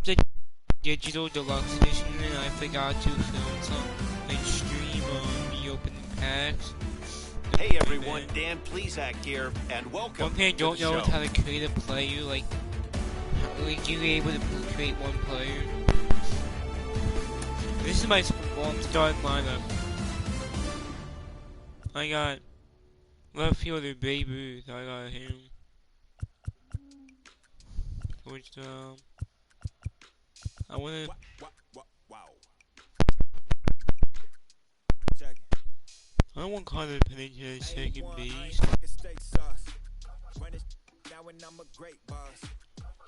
the digital deluxe edition, and I forgot to film some and stream reopening packs. Hey everyone, Dan Plesac here, and welcome One thing I don't to the know show. is how to create a player, like you're able to create one player. This is my starting lineup. I got left fielder Babe Ruth, I got him. Which, I wanna... Wow. I don't want Carter Pennington as second base. Run it now and I'm a great boss.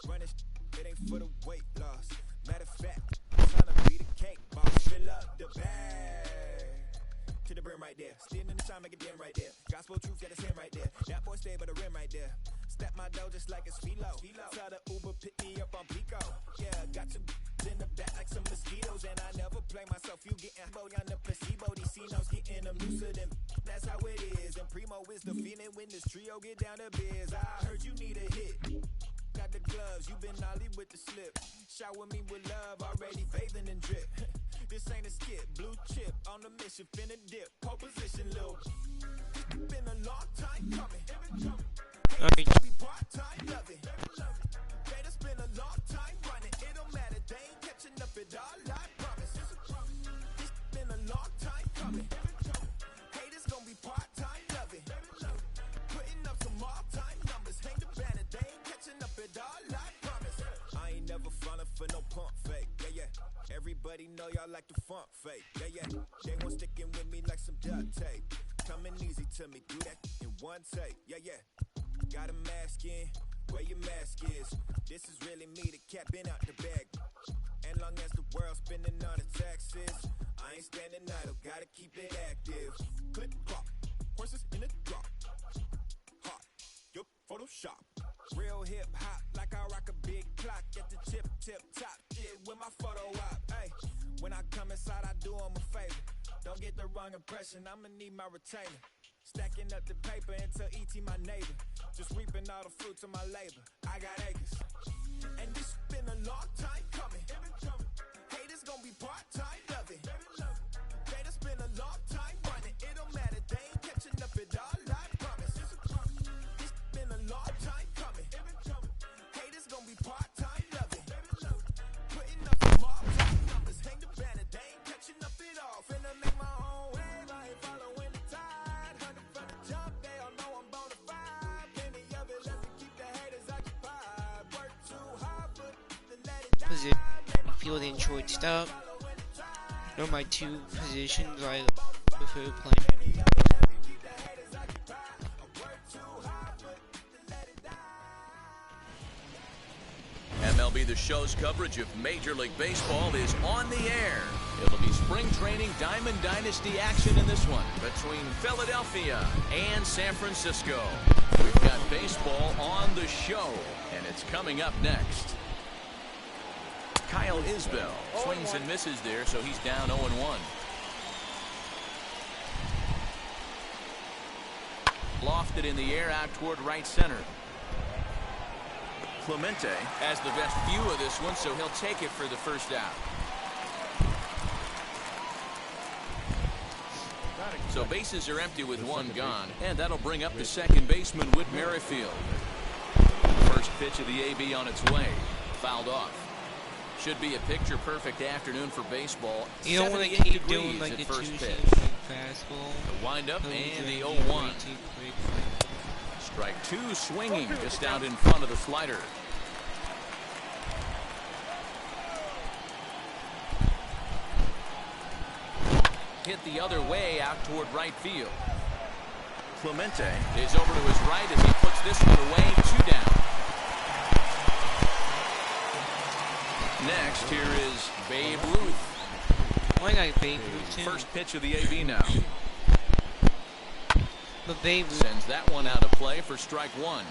Run it ain't for the weight loss. Matter of fact, I'm trying to be the cake boss. Fill up the bag to the brim right there. Standing in the shine, make it dim right there. Gospel truth, yeah, that's him right there. That boy stay by the rim right there. Step my dough just like it's philo. Tell the Uber pick me up on Pico. Yeah, got you in the back like some mosquitoes, and I never play myself. You getting body on the placebo. These C-notes getting them looser than. That's how it is. And primo is the feeling when this trio get down to biz. I heard you need a hit. Got the gloves, you been ollie with the slip. Shower me with love, already bathing in drip. This ain't a skip, blue chip on the mission, finna dip. Pole position, lil'. It's been a long time coming. Okay. Be part-time loving. Hey, it's been a long time running. It don't matter, they ain't catching up at all, I promise. It's been a long time coming. Hey, this gon' be part-time loving. Putting up some all-time numbers. Hang the banner, they ain't catching up at all, I promise. I ain't never falling for no pump fake, yeah. Everybody know y'all like the funk fake, yeah. They want sticking with me like some duct tape. Coming easy to me, do that in one take, yeah. Got a mask in, where your mask is. This is really me, the cat been out the bag. And long as the world's spending all the taxes, I ain't standing idle, gotta keep it active. Click clock, horses in the drop. Hot, yup, Photoshop. Real hip hop, like I rock a big clock at the tip top. Shit with my photo op. Hey, when I come inside, I do 'em a favor. Don't get the wrong impression, I'ma need my retainer. Stacking up the paper until E.T. my neighbor. Just reaping all the fruits of my labor. I got acres. And this been a long time coming. Hey, this gon' be part-time loving. Hey, this been a long time running. It don't matter, they ain't catching up at all, I promise. This been a long time coming. Hey, this gon' be part-time loving. Putting up some all-time numbers. Hang the banner, they ain't catching up at all. Finna make my own wave, I ain't following the tide. Hunting from the jump, they all know I'm bonafide. Plenty of it, let me keep the haters occupied. Work too hard, but then let it die. Position, fielding shortstop. Those are my two positions I prefer playing. MLB The Show's coverage of Major League Baseball is on the air. It'll be spring training Diamond Dynasty action in this one between Philadelphia and San Francisco. We've got baseball on the show, and it's coming up next. Kyle Isbell swings and misses there, so he's down 0-1. Lofted in the air out toward right center. Clemente has the best view of this one, so he'll take it for the first out. So bases are empty with one gone, and that'll bring up the second baseman, Whit Merrifield. First pitch of the AB on its way. Fouled off. Should be a picture-perfect afternoon for baseball. You don't want to 78 keep doing degrees like at the first pitch. two-seam fastball. The windup and the 0-1. Strike two, swinging just out in front of the slider. Hit the other way out toward right field. Clemente is over to his right as he puts this one away. 2 down. Next, here is Babe Ruth. Why not Babe Ruth too? First pitch of the AB now. But Babe Ruth. Sends that one out of play for strike one.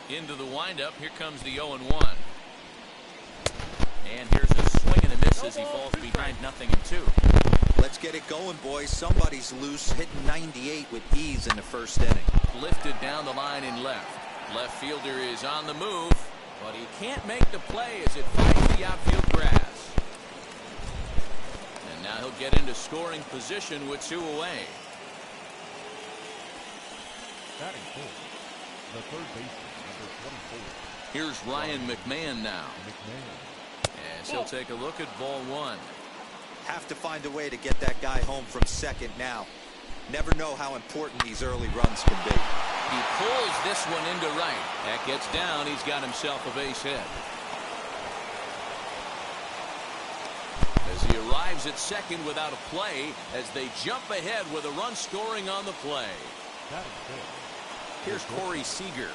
Into the windup. Here comes the 0-1. And here's a swing and a miss as he falls behind 0-2. Let's get it going, boys. Somebody's loose, hitting 98 with ease in the first inning. Lifted down the line in left. Left fielder is on the move, but he can't make the play as it finds the outfield grass. And now he'll get into scoring position with 2 away. Batting fourth, the third baseman, number 24. Here's Ryan McMahon now. As he'll take a look at ball 1. Have to find a way to get that guy home from second now. Never know how important these early runs can be. He pulls this one into right. That gets down. He's got himself a base hit. As he arrives at second without a play, as they jump ahead with a run scoring on the play. Here's Corey Seager.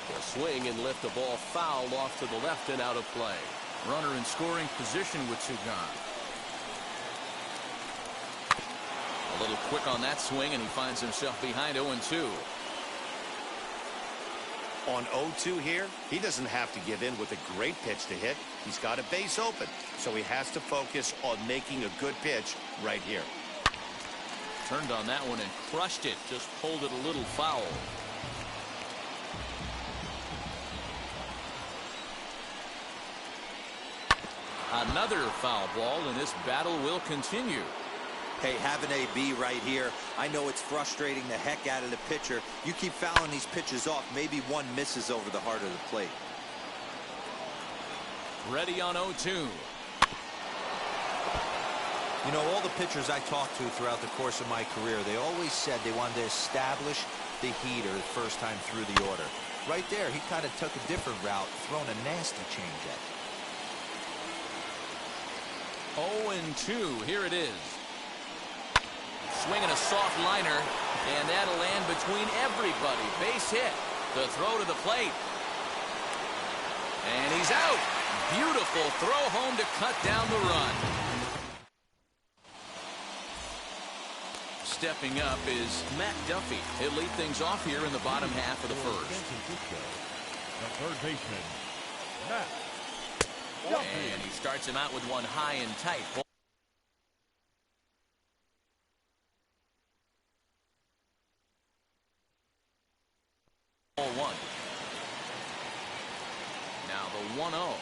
He'll swing and lift the ball foul off to the left and out of play. Runner in scoring position with 2 gone. A little quick on that swing, and he finds himself behind 0-2. On 0-2 here, he doesn't have to give in with a great pitch to hit. He's got a base open, so he has to focus on making a good pitch right here. Turned on that one and crushed it. Just pulled it a little foul. Another foul ball, and this battle will continue. Hey, have an AB right here. I know it's frustrating the heck out of the pitcher. You keep fouling these pitches off, maybe one misses over the heart of the plate. Ready on 0-2. You know, all the pitchers I talked to throughout the course of my career, they always said they wanted to establish the heater the first time through the order. Right there, he kind of took a different route, throwing a nasty changeup. 0-2. Here it is. Swinging a soft liner, and that'll land between everybody. Base hit. The throw to the plate. And he's out. Beautiful throw home to cut down the run. Stepping up is Matt Duffy. He'll lead things off here in the bottom half of the first. The third baseman, Matt Duffy. And he starts him out with one high and tight. 0-1. Now the 1-0.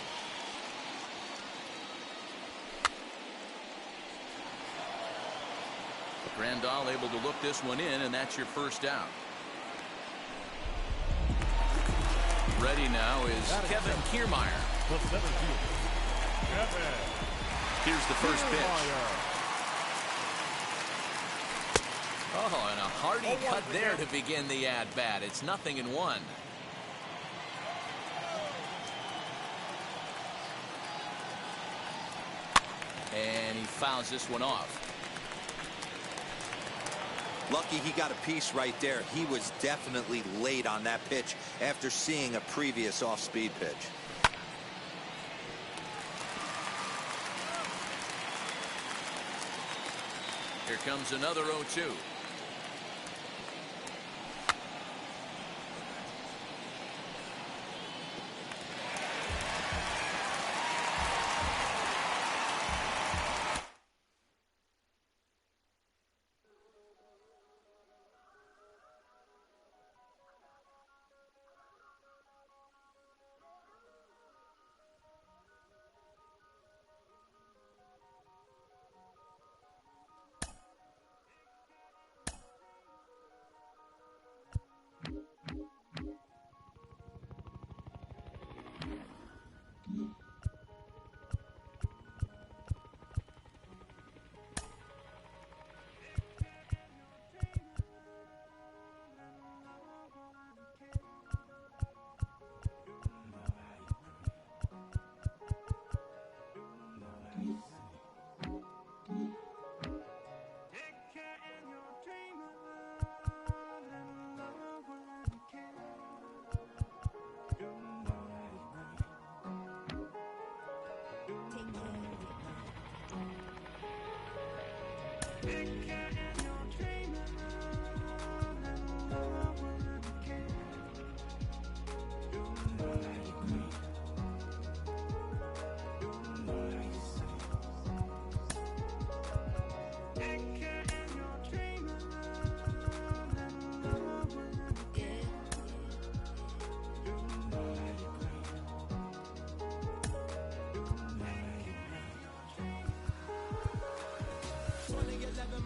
Grandal able to look this one in, and that's your first out. Ready now is Kevin Kiermaier. The center fielder, Kevin. Here's the first pitch. Oh, and a hearty cut there to begin the at-bat. It's 0-1. And he fouls this one off. Lucky he got a piece right there. He was definitely late on that pitch after seeing a previous off-speed pitch. Here comes another 0-2.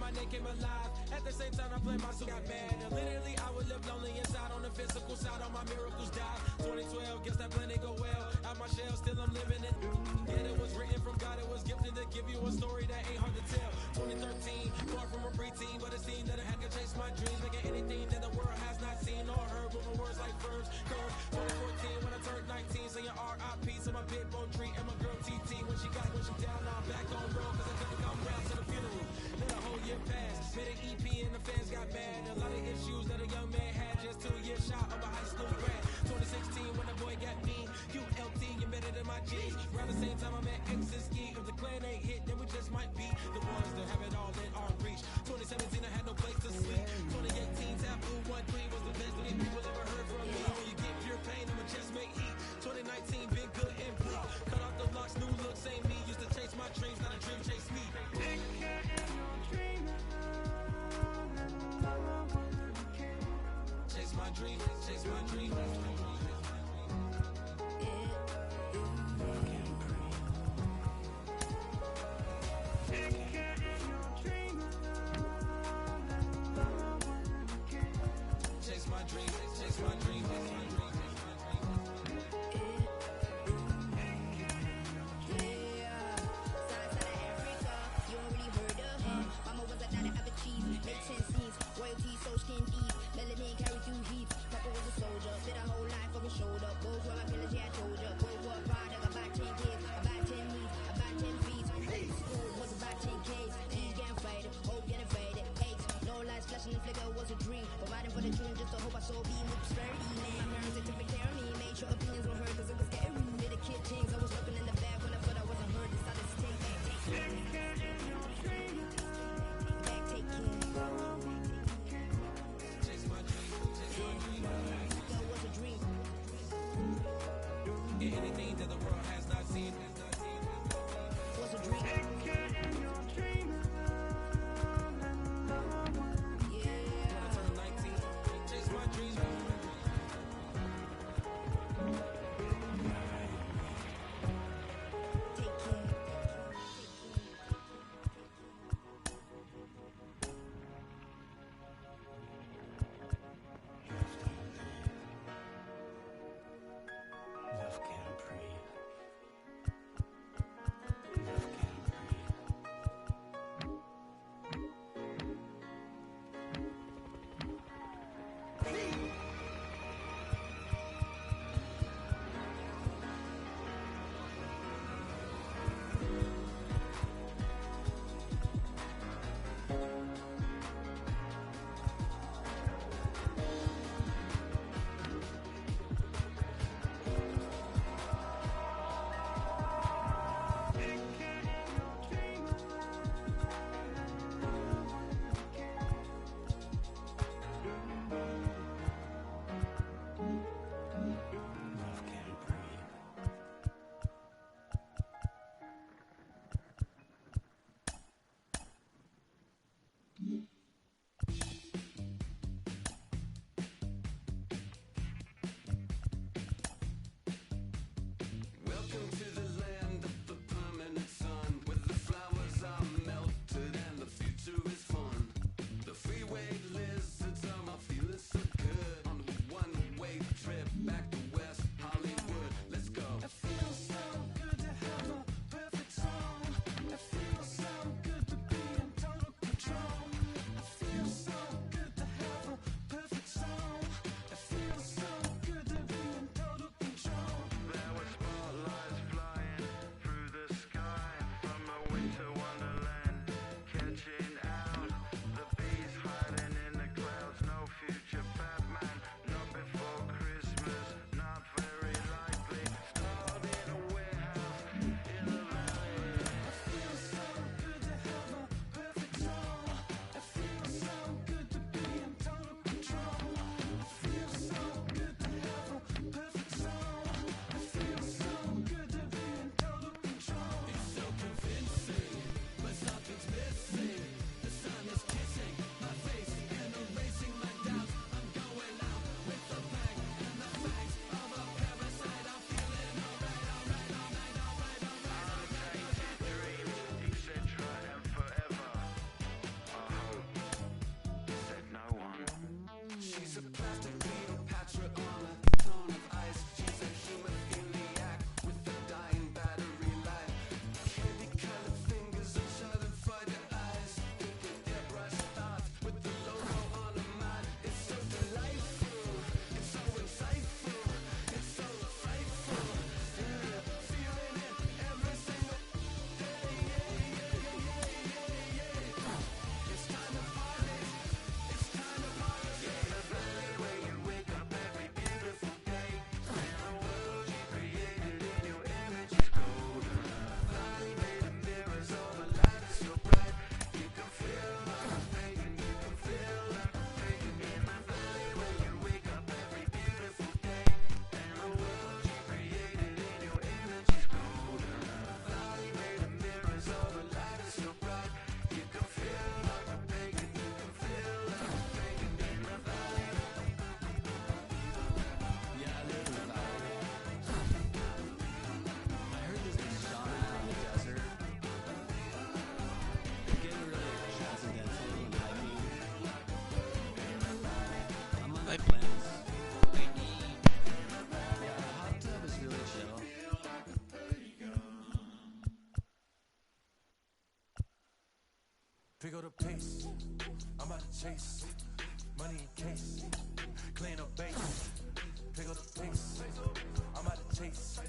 my name came alive. At the same time, I played my soul got mad. And literally, I would live lonely inside. On the physical side, all my miracles died. 2012, guess that plan didn't go well. Out my shell, still I'm living it. Yeah, it was written from God, it was gifted to give you a story that ain't hard to tell. 2013, far from a preteen, but it seemed that I had to chase my dreams, making anything that the world has not seen or heard. Moving words like verbs, curves. 2014, when I turned 19, saying R.I.P. to my big bone tree and my girl TT. When she down, now I'm back on road, cause I couldn't come round to the funeral. Then a whole year passed, made an EP and the fans got mad. A lot of issues that a young man had, just 2 years shy of a high school grad. 2016, when the boy got me, ULT embedded in my jeans. Around the same time I met X and Ski. If the clan ain't hit, then we just might be the ones that have it all in our reach. 2017, I had no place to sleep. 2018, Taboo 1-3 was the best that these people ever heard from me. When you get pure pain, I'ma just make heat. 2019, been good and bleak. Cut off the locks, new looks, ain't me. Used to chase my dreams, not a dream chase me. Chase my dream, chase my dream. Chase my dream, chase my dream, chase my dream. Royalty so skin deep, melanin carry through heat. Papa was a soldier, spit a whole life over shoulder. Both were my pillars, yeah I told ya. Both were product, about 10 kids, about 10 knees, about 10 feet. School was about 10 Ks, T's getting faded, hope getting faded. Aches, no lights flashing and flicker was a dream. Providing for the dream just to hope I saw beam with prosperity. My parents they took care of me, made sure opinions were heard cause it was scary. Did a kid things, I was looking in the back when I thought I wasn't heard. Decided to take back, take care. Back, take care. Anything that the world has not seen was a dream. Yeah. When I turned 19, chase my dreams. Take care. Love can't breathe. Love can't chase. I'm about to chase. Money in case. Clean up base. Pick up the pace. I'm about to chase.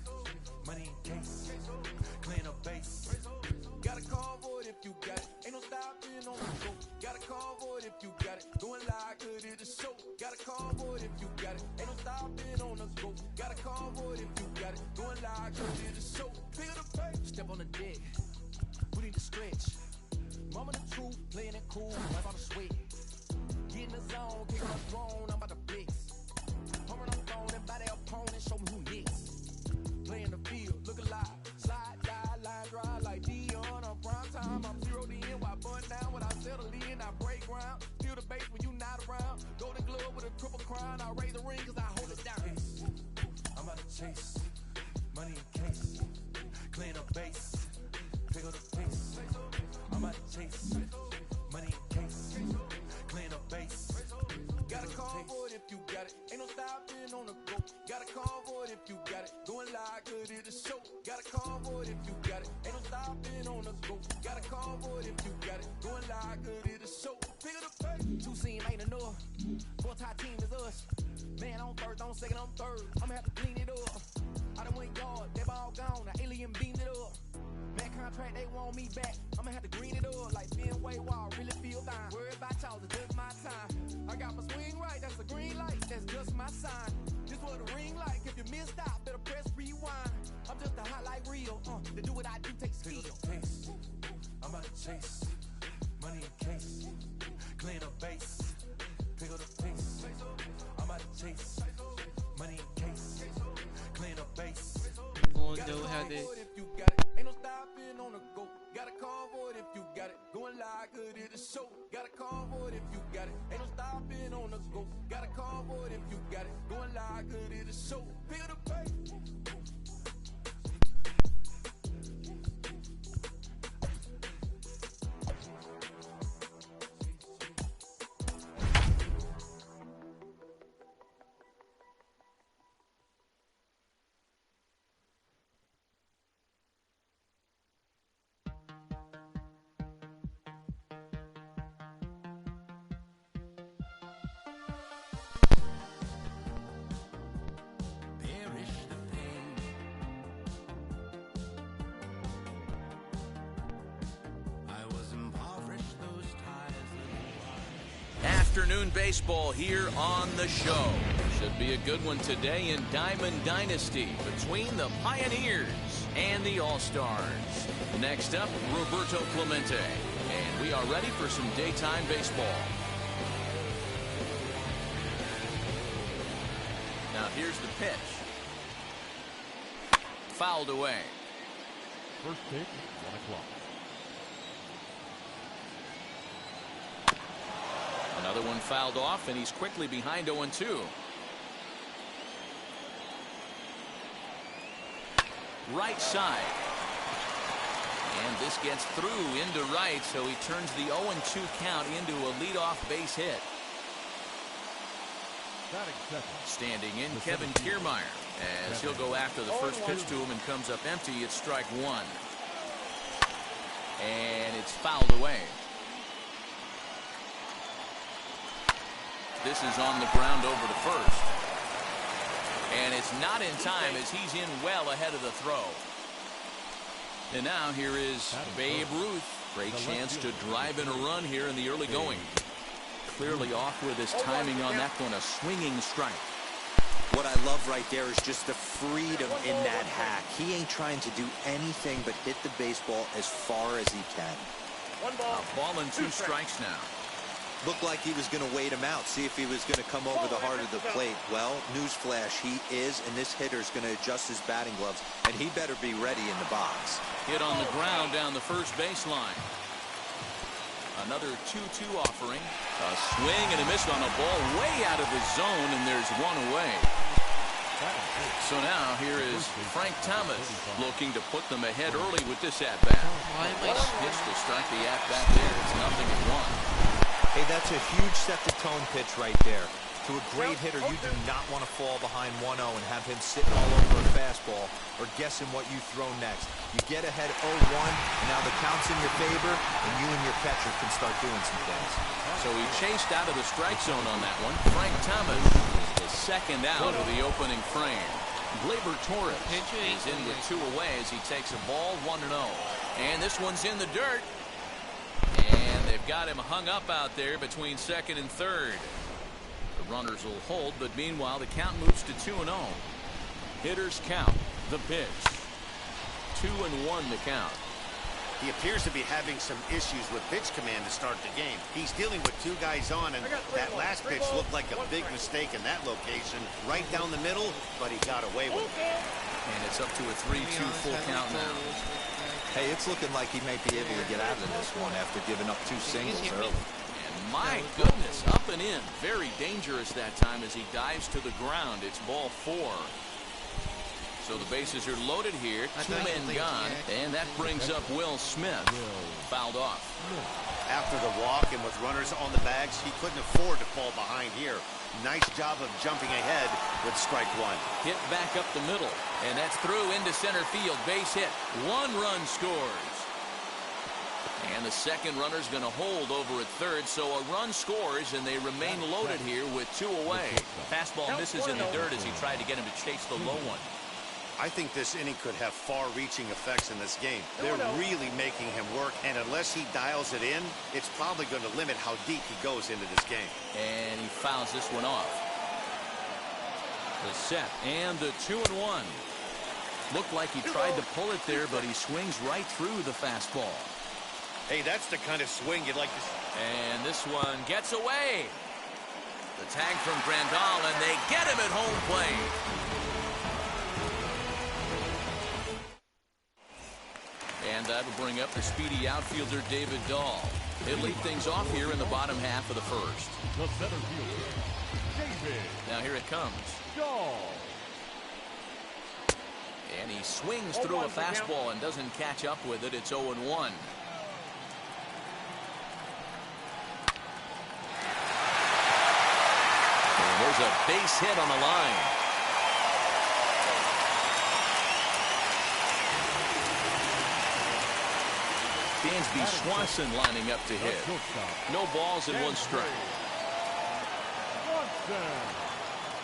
Money in case. Clean up base. Got a convoy if you got it. Ain't no stopping on the go. Got a convoy if you got it. Doing like good at the show. Got a convoy if you got it. Ain't no stopping on the go. Got a convoy if you got it. Doing like good at the show. Feel the pain. Step on the deck. We need to stretch. Mama the truth, playing it cool. I'm about to sweat. Get in the zone, kick on the throne. I'm about to blitz. Home on the phone and by their opponent. Show me who next. Play in the field, look alive. Slide, die, line drive like Dion on prime time. I'm 0'd in, while bun down when I settle in. I break ground, feel the bass when you not around. Golden glove with a triple crown. I raise the ring cause I hold it down. I'm about to chase, money in case. Clean up base, pick up the pace. I'm about to chase, money in case. Clean up base. Got a convoy if you got it. Ain't no stopping on the go. Got a convoy if you got it. Going like good at the show. Got a convoy if you got it. Ain't no stopping on the go. Got a convoy if you got it. Going like good at the show. Pick up the pace. Two seam ain't enough. Four tie team is us. Man on first, on second, on third. I'ma have to clean it up. I done went guard, they ball gone. The alien beamed it up. Man contract, they want me back. I'ma have to green it up like Fenway Wall. Really feel fine. Worry about y'all, it's just my time. I got my swing right, that's a green light. That's just my sign. This what a ring like. If you missed out, better press rewind. I'm just a highlight reel. To do what I do takes skill. I'm about to chase. Money in case. Clean up base. Pick up the pace. I'm about to chase. Money in case. Clean up base. Rondo had it. Ain't no stopping on the go. Got a convoy if you got it. Going like good at the show. Got a convoy if you got it. Ain't no stopping on the go. Got a convoy if you got it. Going like good at the show. Feel the pain. Afternoon baseball here on the show. Should be a good one today in Diamond Dynasty between the Pioneers and the All-Stars. Next up, Roberto Clemente. And we are ready for some daytime baseball. Now here's the pitch. Fouled away. First pitch, 1 o'clock. Another one fouled off, and he's quickly behind 0-2. Right side. And this gets through into right, so he turns the 0-2 count into a leadoff base hit. Standing in, Kevin Kiermaier, as he'll go after the first pitch to him and comes up empty. It's strike one. And it's fouled away. This is on the ground over to first. And it's not in time as he's in well ahead of the throw. And now here is Babe Ruth. Great chance to drive in a run here in the early going. Clearly off with his timing on that one, a swinging strike. What I love right there is just the freedom in that hack. He ain't trying to do anything but hit the baseball as far as he can. A ball and 2 strikes now. Looked like he was going to wait him out, see if he was going to come over the heart of the plate. Well, newsflash, he is, and this hitter's going to adjust his batting gloves, and he better be ready in the box. Hit on the ground down the first baseline. Another 2-2 offering. A swing and a miss on a ball way out of his zone, and there's one away. So now here is Frank Thomas looking to put them ahead early with this at-bat. Hits to strike the at-bat there. It's 0-1. Hey, that's a huge set-the-tone pitch right there. To a great hitter, you do not want to fall behind 1-0 and have him sitting all over a fastball or guessing what you throw next. You get ahead 0-1, and now the count's in your favor, and you and your catcher can start doing some things. So he chased out of the strike zone on that one. Frank Thomas is second out of the opening frame. Gleyber Torres is in with 2 away as he takes a ball 1-0. And this one's in the dirt. And they've got him hung up out there between second and third. The runners will hold, but meanwhile the count moves to 2-0. Hitters count. The pitch. 2-1 the count. He appears to be having some issues with pitch command to start the game. He's dealing with 2 guys on, and that last pitch looked like a big mistake in that location. Right down the middle, but he got away with it. And it's up to a 3-2 full count now. Hey, it's looking like he may be able to get out of this one after giving up 2 singles early. And my goodness, up and in. Very dangerous that time as he dives to the ground. It's ball 4. So the bases are loaded here. 2 men gone. And that brings up Will Smith. Fouled off. After the walk and with runners on the bags, he couldn't afford to fall behind here. Nice job of jumping ahead with strike 1. Hit back up the middle. And that's through into center field. Base hit. 1 run scores. And the second runner's going to hold over at third. So a run scores, and they remain loaded here with 2 away. Fastball misses in the dirt as he tried to get him to chase the low one. I think this inning could have far-reaching effects in this game. They're really making him work, and unless he dials it in, it's probably going to limit how deep he goes into this game. And he fouls this one off. The set and the 2-1. Looked like he tried to pull it there, but he swings right through the fastball. Hey, that's the kind of swing you'd like to see. And this one gets away. The tag from Grandal, and they get him at home plate. And that'll bring up the speedy outfielder David Dahl. He'll lead things off here in the bottom half of the first. The center fielder, David. Now here it comes. Dahl. And he swings through a fastball and doesn't catch up with it. It's 0-1. And there's a base hit on the line. Dansby Swanson lining up to hit. No balls and 1 strike.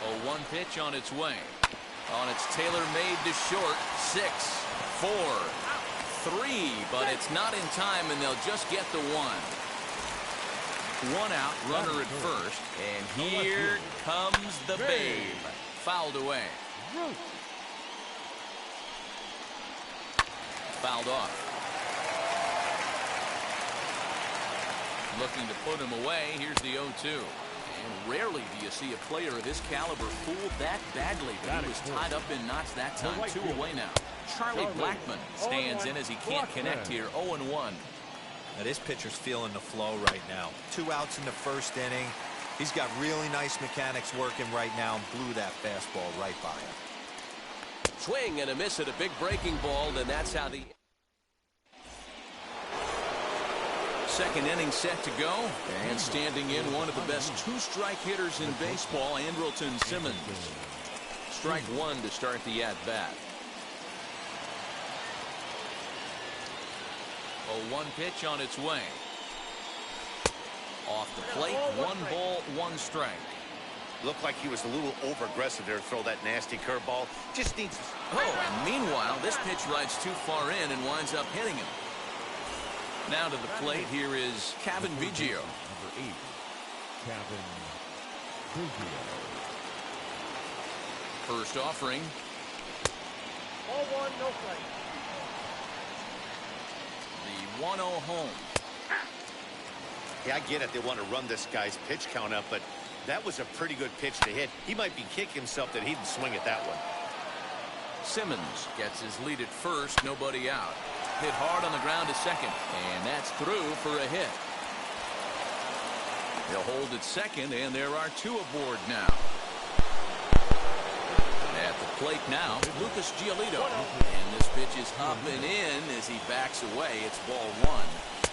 A 1 pitch on its way. On its tailor-made to short. 6, 4, 3, but it's not in time, and they'll just get the 1. 1 out, runner at first, and here comes the Babe. Fouled away. Fouled off. Looking to put him away. Here's the 0-2. And rarely do you see a player of his caliber fooled that badly, but he was tied up in knots that time. 2 away now. Charlie Blackmon stands in as he can't connect here. 0-1. Now this pitcher's feeling the flow right now. 2 outs in the first inning. He's got really nice mechanics working right now and blew that fastball right by him. Swing and a miss at a big breaking ball, and that's how the second inning set to go. And standing in, one of the best 2-strike hitters in baseball, Andrelton Simmons. Strike 1 to start the at-bat. A 1 pitch on its way. Off the plate, 1 ball, 1 strike. Looked like he was a little over-aggressive there to throw that nasty curveball. Just needs... Oh, and meanwhile, this pitch rides too far in and winds up hitting him. Now to the plate, here is Cavan Biggio. Number 8, Cavan Biggio. First offering. 0-1, no play. The 1-0 home. Yeah, I get it. They want to run this guy's pitch count up, but that was a pretty good pitch to hit. He might be kicking himself that he didn't swing at that one. Simmons gets his lead at first, nobody out. Hit hard on the ground to second, and that's through for a hit. They'll hold at second, and there are 2 aboard now. At the plate now, Lucas Giolito. And this pitch is up and in as he backs away. It's ball 1.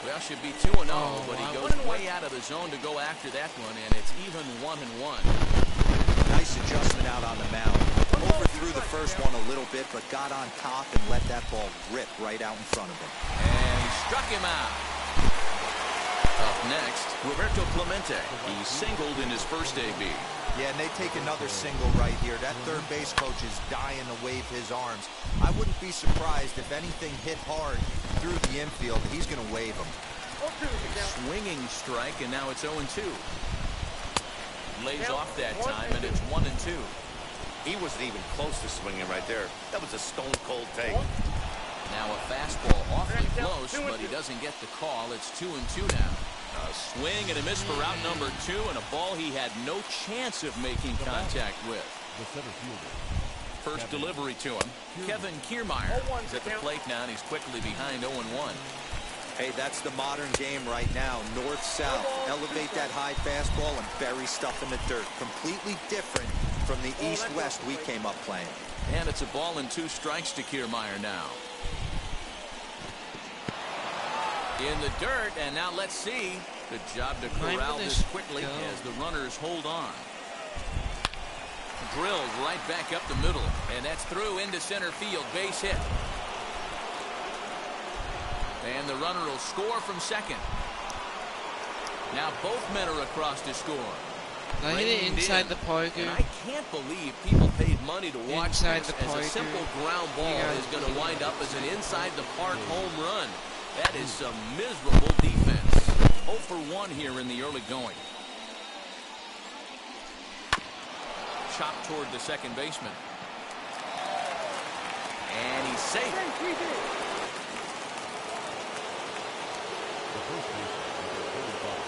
Well, should be 2-0, but he goes way out of the zone to go after that one, and it's even 1-1. Nice adjustment out on the mound. overthrew the first one a little bit, but got on top and let that ball rip right out in front of him. And struck him out. Up next, Roberto Clemente. He singled in his first AB. Yeah, and they take another single right here. That third base coach is dying to wave his arms. I wouldn't be surprised if anything hit hard through the infield. He's going to wave them. Swinging strike, and now it's 0-2. Lays off that time, and it's 1-2. He wasn't even close to swinging right there. That was a stone-cold take. Now a fastball awfully close, but he doesn't get the call. It's 2-2 now. A swing and a miss for out number 2, and a ball he had no chance of making contact with. The center fielder. First delivery to him. Kevin Kiermaier is at the plate now, and he's quickly behind 0-1. Hey, that's the modern game right now. North-south. Elevate that high fastball and bury stuff in the dirt. Completely different from the east-west we came up playing. And it's a ball and 2 strikes to Kiermaier now. In the dirt, and now let's see. Good job to corral this quickly as the runners hold on. Drilled right back up the middle, and that's through into center field. Base hit. And the runner will score from second. Now both men are across to score. I hit it inside the parker. And I can't believe people paid money to watch Inside this, the as a parker. simple ground ball is going to wind up as an inside the park home run. That is some miserable defense. 0 for 1 here in the early going. Chopped toward the second baseman. And he's safe. The first baseman, number 45.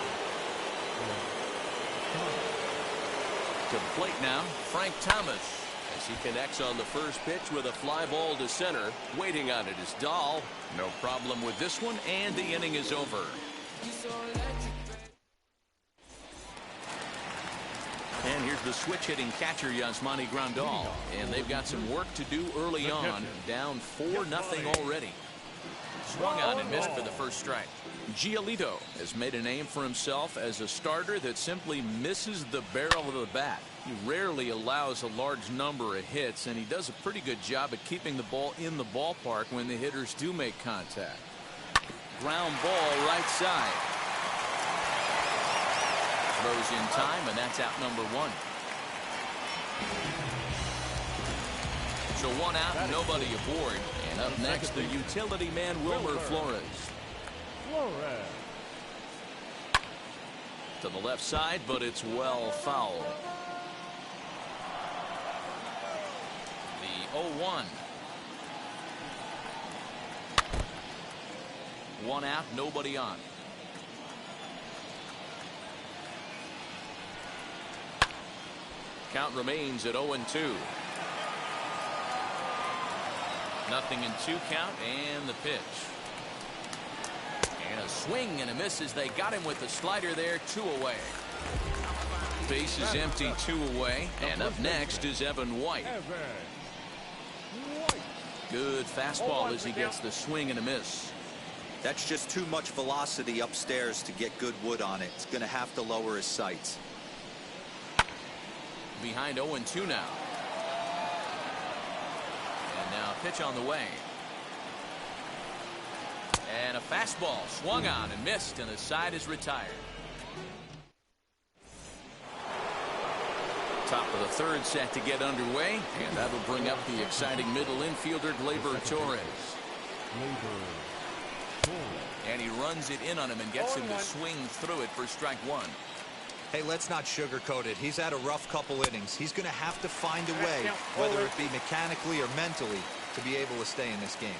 To the plate now, Frank Thomas. As he connects on the first pitch with a fly ball to center. Waiting on it is Dahl. No problem with this one, and the inning is over. And here's the switch-hitting catcher, Yasmani Grandal. And they've got some work to do early on. Down 4-0 already. Swung on and missed for the first strike. Giolito has made a name for himself as a starter that simply misses the barrel of the bat. He rarely allows a large number of hits, and he does a pretty good job at keeping the ball in the ballpark when the hitters do make contact. Ground ball right side. Throws in time, and that's out number 1. So 1 out, nobody aboard. And up next, the utility man, Wilmer Flores. To the left side, but it's well fouled. The 0-1. 1 out, nobody on. Count remains at 0-2. Nothing in 2 count, and the pitch. And a swing and a miss as they got him with the slider there. 2 away. Base is empty, 2 away. And up next is Evan White. Good fastball as he gets the swing and a miss. That's just too much velocity upstairs to get good wood on it. It's going to have to lower his sights. Behind 0-2 now. And now a pitch on the way. And a fastball swung on and missed, and the side is retired. Top of the third set to get underway, and that'll bring up the exciting middle infielder Gleyber Torres. And he runs it in on him and gets him to swing through it for strike 1. Hey, let's not sugarcoat it. He's had a rough couple innings. He's going to have to find a way, whether it be mechanically or mentally, to be able to stay in this game.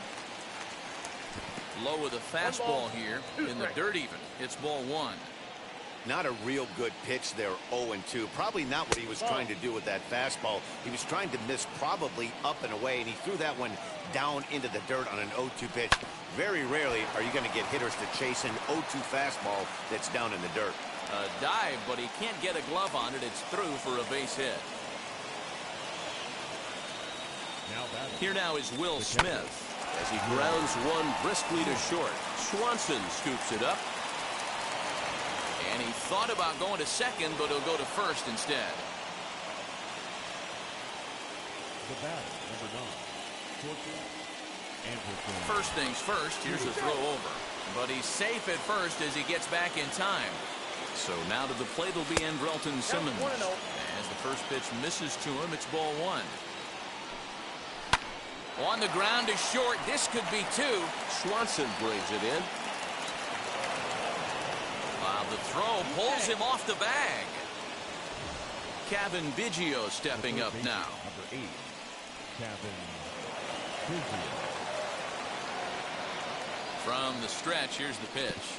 Low with a fastball here in the dirt even. It's ball 1. Not a real good pitch there, 0-2. Probably not what he was trying to do with that fastball. He was trying to miss probably up and away, and he threw that one down into the dirt on an 0-2 pitch. Very rarely are you going to get hitters to chase an 0-2 fastball that's down in the dirt. A dive, but he can't get a glove on it. It's through for a base hit. Here now is Will Smith as he grounds one briskly to short. Swanson scoops it up. And he thought about going to second, but he'll go to first instead. The batter, number 9, Torkel Anderson. First things first, here's a throw over. But he's safe at first as he gets back in time. So now to the plate will be Andrelton Simmons. As the first pitch misses to him, it's ball 1. On the ground is short. This could be 2. Swanson brings it in. While the throw pulls him off the bag. Kevin Biggio stepping up now. Number 8, Kevin Biggio. From the stretch, here's the pitch.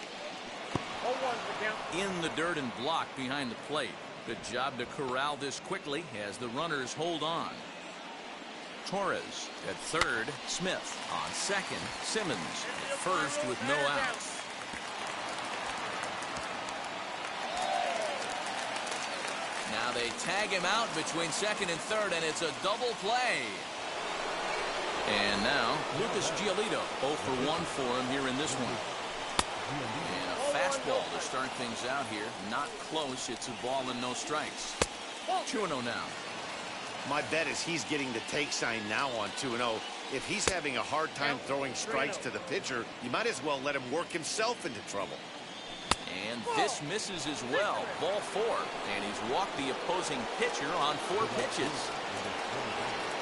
In the dirt and blocked behind the plate. Good job to corral this quickly as the runners hold on. Torres at third, Smith on second, Simmons at first with no outs. Now they tag him out between second and third, and it's a double play. And now Lucas Giolito 0 for 1 for him here in this one. And a fastball to start things out here. Not close. It's a ball and no strikes. 2-0 now. My bet is he's getting the take sign now on 2-0. If he's having a hard time throwing strikes to the pitcher, you might as well let him work himself into trouble. And this misses as well. Ball 4. And he's walked the opposing pitcher on 4 pitches.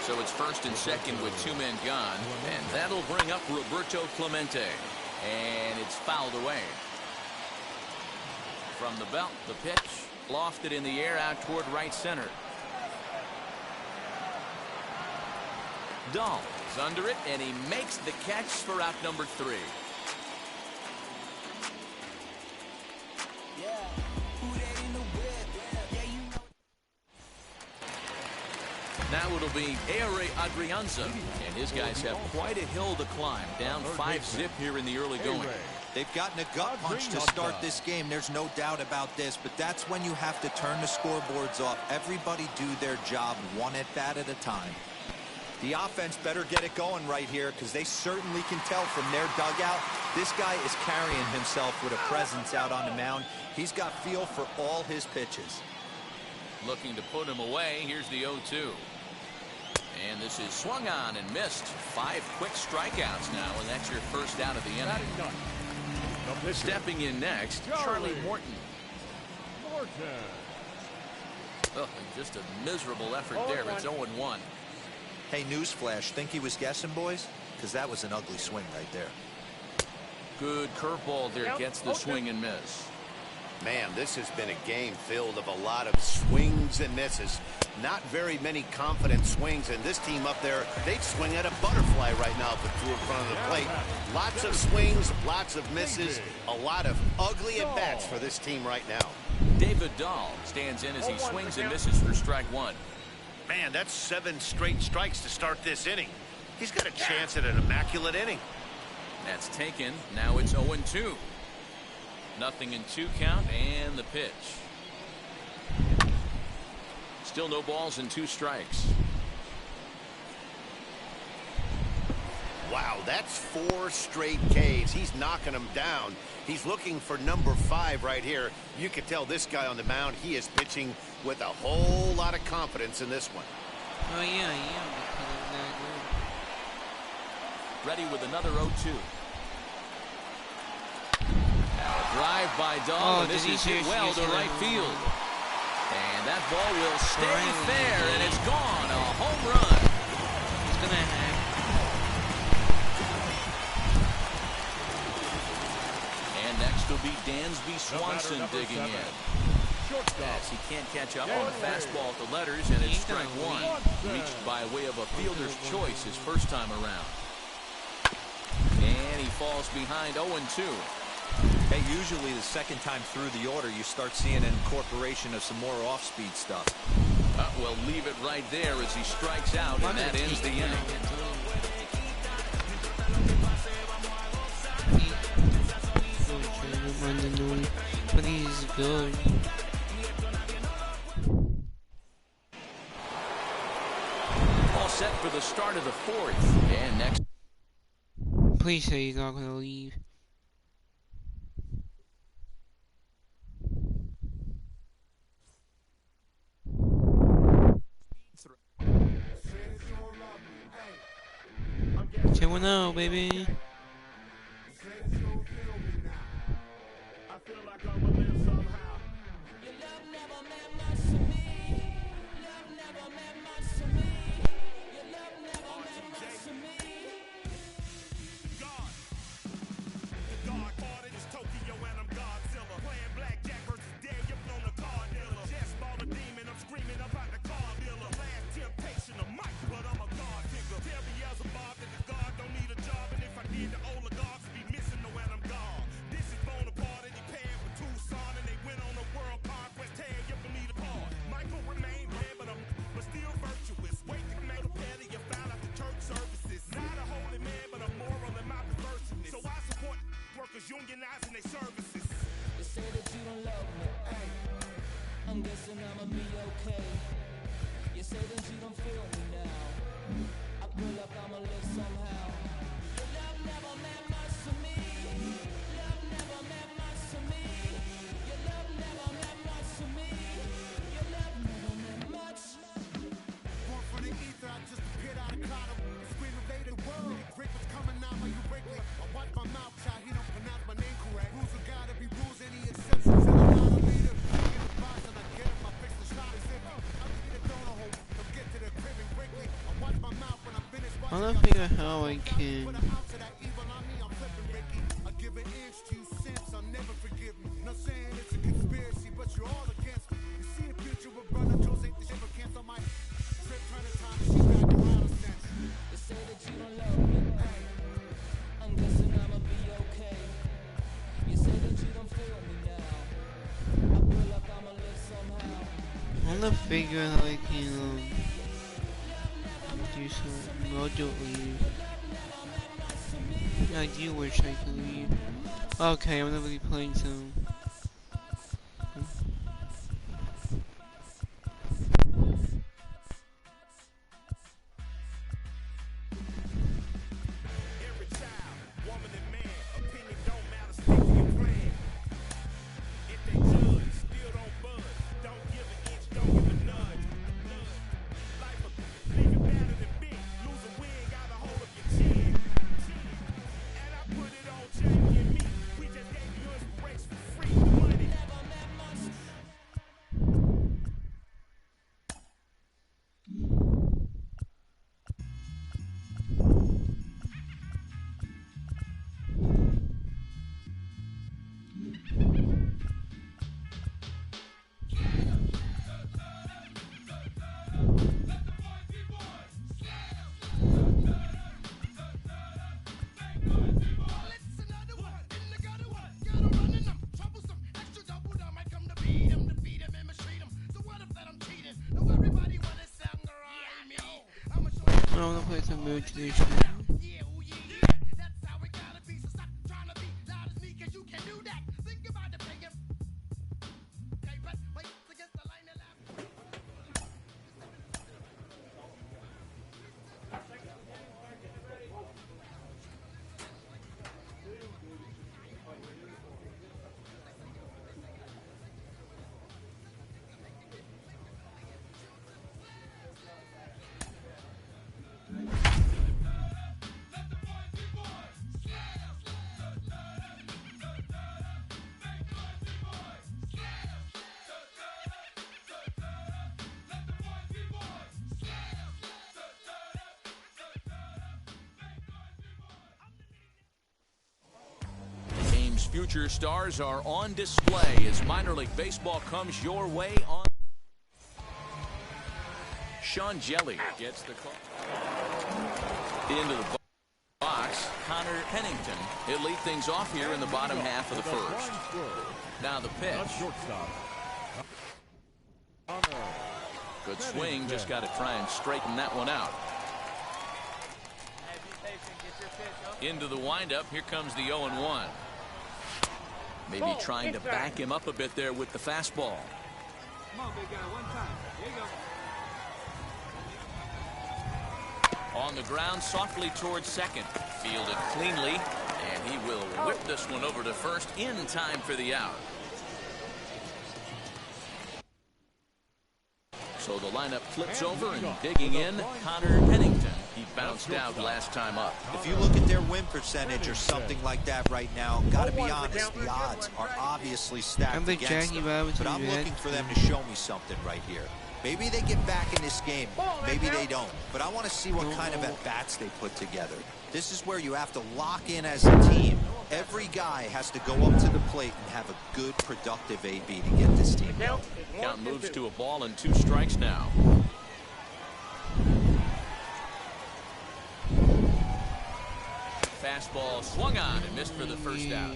So it's first and second with 2 men gone. And that'll bring up Roberto Clemente. And it's fouled away. From the belt, the pitch lofted in the air out toward right center. Dahl is under it, and he makes the catch for out number 3. Now it'll be Ehire Adrianza, and his guys have quite a hill to climb. Down 5-zip here in the early going. They've gotten a gut punch to start this game. There's no doubt about this, but that's when you have to turn the scoreboards off. Everybody do their job one at bat at a time. The offense better get it going right here, because they certainly can tell from their dugout this guy is carrying himself with a presence out on the mound. He's got feel for all his pitches. Looking to put him away. Here's the 0-2. And this is swung on and missed. 5 quick strikeouts now, and that's your first out of the inning. Stepping in next, Charlie Morton. Oh, just a miserable effort there. It's 0-1. Hey, newsflash, think he was guessing, boys? Because that was an ugly swing right there. Good curveball there. Gets the swing and miss. Man, this has been a game filled of a lot of swings and misses. Not very many confident swings, and this team up there, they'd swing at a butterfly right now if it threw in front of the plate. Lots of swings, lots of misses, a lot of ugly at-bats for this team right now. David Dahl stands in as he swings and misses for strike 1. Man, that's 7 straight strikes to start this inning. He's got a chance at an immaculate inning. That's taken. Now it's 0-2. Nothing in 2 count, and the pitch. Still no balls and 2 strikes. Wow, that's 4 straight Ks. He's knocking them down. He's looking for number 5 right here. You can tell this guy on the mound, he is pitching with a whole lot of confidence in this one. Oh yeah, because of that goal. Ready with another 0-2. Now a drive by Dahl, and this is hit well to right field. And that ball will stay fair, and it's gone. A home run. He's gonna have. And next will be Dansby Swanson digging in. As he can't catch up on the fastball at the letters, and it's strike 1. Reached by way of a fielder's choice his first time around. And he falls behind 0-2. Hey, usually the second time through the order, you start seeing an incorporation of some more off-speed stuff. We'll leave it right there as he strikes out, and that ends the inning. But he's good. All set for the start of the 4th. And next. Please say he's not gonna leave. 2-0, baby. Unionizing their services. They say that you don't love me. Hey, I'm guessing I'ma be okay. You say that you don't feel me now. I feel like I'ma live somehow. Your love never meant much to me. Love never meant much to me. Your love never meant much to me. Your love never meant much. Born for the ether, I just appeared out of cloud. Scream invaded world. Rick was coming out like you Wrigley. I watch my mouth shot. He don't pronounce my name correct. Rules are gotta be rules. Any exceptions? I'm not a leader. Get a box and I get him. I fix the shot is empty. I'm get a donor hole. Come get to the crib and quickly. I watch my mouth when I finish watching. I don't figure how I can. Put an ounce of that evil on me. I'm flipping Ricky. I give an inch to you since I'll never forgive me. Not saying it's a conspiracy, but you're all against me. You see the future with brother Joe's ain't the shit, but cancel my trip. Trying to time she back around a sense. They say that you don't love me. Hey, I'm guessing I'ma be okay. You say that you don't feel me now. I feel like I'ma live somehow. I don't figure how I can do something remotely. I do wish I could leave. Okay, I'm gonna be playing some. I want to play some motivation. Future stars are on display as minor league baseball comes your way on. Sean Jelly gets the call. Into the box, Connor Pennington. He'll lead things off here in the bottom half of the first. Now the pitch. Good swing, just got to try and straighten that one out. Into the windup, here comes the 0-1. Maybe trying to back him up a bit there with the fastball. Come on, big guy, one time. There you go. On the ground, softly towards second. Fielded cleanly, and he will whip this one over to first in time for the out. So the lineup flips over and digging in, Connor Pennington. He bounced out last time up. If you look at their win percentage or something like that right now, got to be honest, the odds are obviously stacked against them. But I'm looking for them to show me something right here. Maybe they get back in this game. Maybe they don't. But I want to see what kind of at-bats they put together. This is where you have to lock in as a team. Every guy has to go up to the plate and have a good, productive AB to get this team going. Count moves to a ball and 2 strikes now. Fastball swung on and missed for the first out.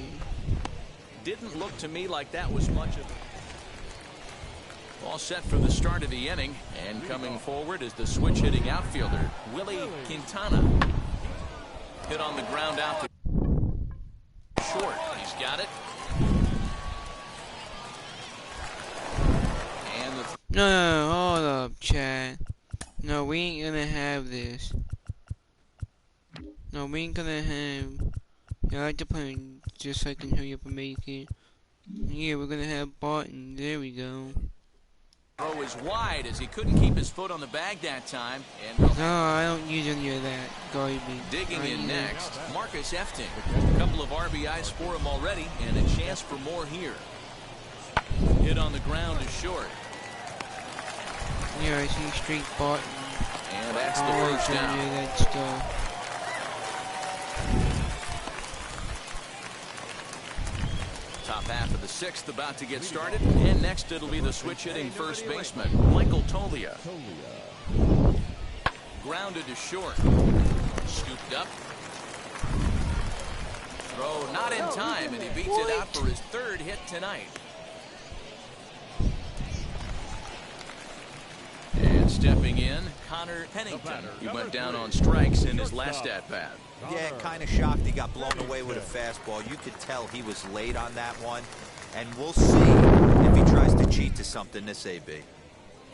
Didn't look to me like that was much of it. All set for the start of the inning, and coming forward is the switch-hitting outfielder, Willie Quintana. Hit on the ground out to short. He's got it. And No, hold up, Chad. No, we ain't gonna have this. No, we ain't gonna have. I like to play just so I can hurry up and make it. Yeah, we're gonna have Barton. There we go. Throw is wide as he couldn't keep his foot on the bag that time. And no, I don't use any of that garbage. Digging in next, Marcus Efting. A couple of RBIs for him already, and a chance for more here. Hit on the ground is short. Yeah, I see straight Barton. And that's the first down. That stuff. Top half of the 6th about to get started, and next it'll be the switch-hitting first baseman, Michael Toglia. Grounded to short. Scooped up. Throw not in time, and he beats it out for his 3rd hit tonight. And stepping in, Connor Pennington. He went down on strikes in his last at-bat. Yeah, kind of shocked he got blown away with a fastball. You could tell he was late on that one. And we'll see if he tries to cheat to something this AB.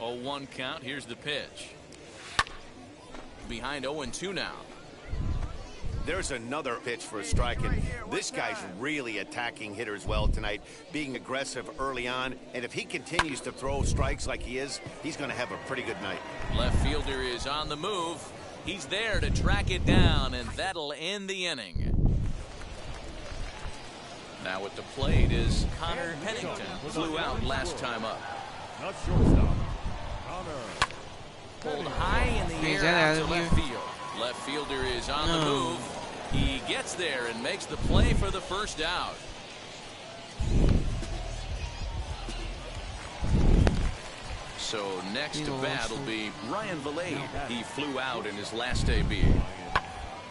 0-1 count. Here's the pitch. Behind 0-2 now. There's another pitch for a strike, and this guy's really attacking hitters well tonight, being aggressive early on, and if he continues to throw strikes like he is, he's going to have a pretty good night. Left fielder is on the move. He's there to track it down, and that'll end the inning. Now at the plate is Connor Pennington. Flew out last time up. Not shortstop. Connor. Pulled high in the air out to left field. Left fielder is on the move. He gets there and makes the play for the first out. So next to bat will be Ryan Vilade. He flew out in his last AB.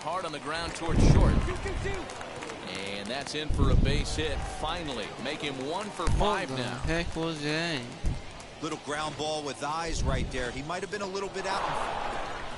Hard on the ground towards short. And that's in for a base hit. Finally, make him 1 for 5 now. What the heck was that? Little ground ball with eyes right there. He might have been a little bit out.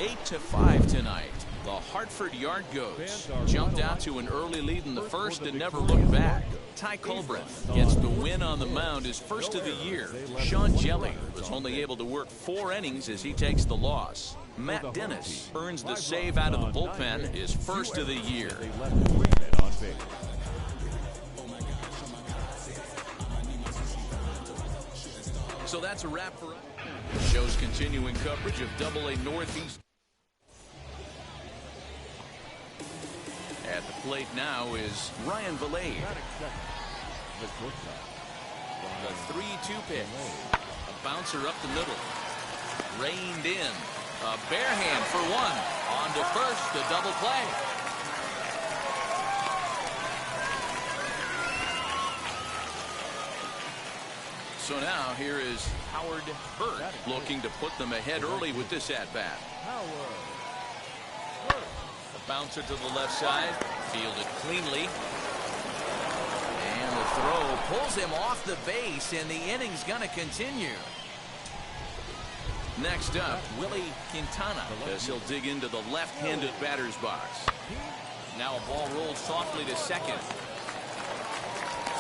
8-5 tonight. The Hartford Yard goes. Jumped out to an early lead in the first and never looked back. Ty Culbreth gets the win on the mound, his first of the year. Sean Jelly was only able to work 4 innings as he takes the loss. Matt Dennis earns the save out of the bullpen, his first of the year. So that's a wrap for us. The show's continuing coverage of AA Northeast. At the plate now is Ryan Vilade. The 3-2 pitch. A bouncer up the middle. Reined in. A bare hand for 1. On to first, a double play. So now here is Howard Burt looking to put them ahead early with this at-bat. A bouncer to the left side, fielded cleanly. And the throw pulls him off the base, and the inning's going to continue. Next up, Willie Quintana as he'll dig into the left-handed batter's box. Now a ball rolls softly to second.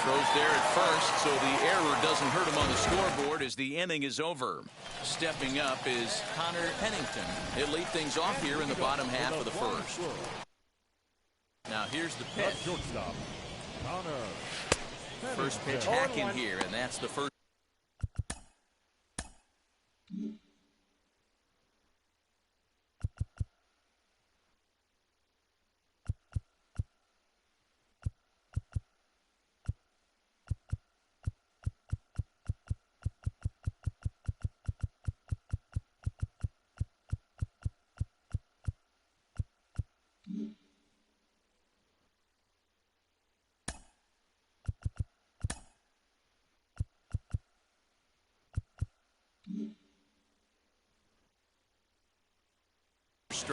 Throws there at first, so the error doesn't hurt him on the scoreboard as the inning is over. Stepping up is Connor Pennington. He'll lead things off here in the bottom half of the first. Now here's the pitch. First pitch hack in here, and that's the first.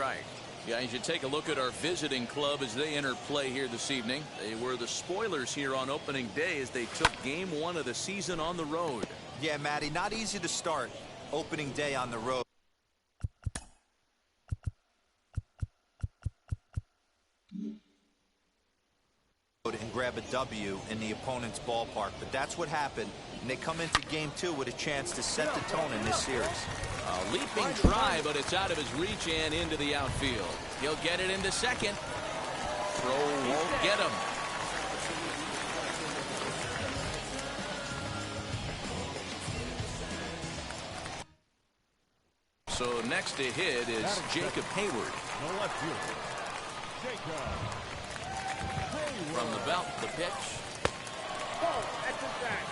strike. Guys, you take a look at our visiting club as they enter play here this evening. They were the spoilers here on opening day as they took game 1 of the season on the road. Yeah, Matty, not easy to start opening day on the road and grab a W in the opponent's ballpark, but that's what happened, and they come into game 2 with a chance to set the tone in this series. A leaping try, but it's out of his reach and into the outfield. He'll get it into second. Throw won't get him. So next to hit is Jacob Hayward. The left fielder, Jacob. From the belt, the pitch. Ball, at the back.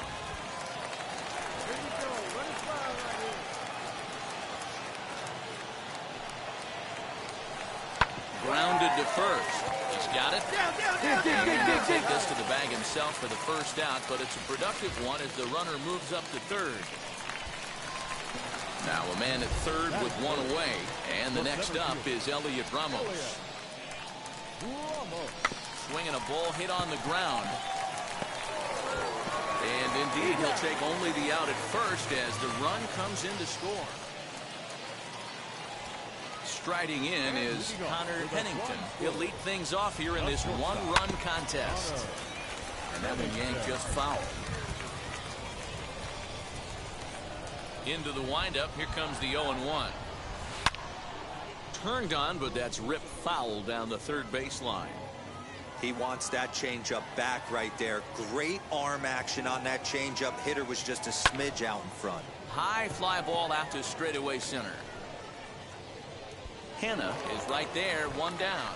Here you go. Run it wild right here. Grounded to first. He's got it. He'll take this to the bag himself for the first out, but it's a productive one as the runner moves up to third. Now a man at third with one away, and the next up is Elliot Ramos. Swinging a ball hit on the ground. And indeed, he'll take only the out at first as the run comes in to score. Striding in is Connor Pennington. He'll lead things off here in this one-run contest. And that one yanked just foul. Into the windup, here comes the 0-1. Turned on, but that's ripped foul down the third baseline. He wants that changeup back right there. Great arm action on that changeup. Hitter was just a smidge out in front. High fly ball out to straightaway center. Hanna is right there, one down.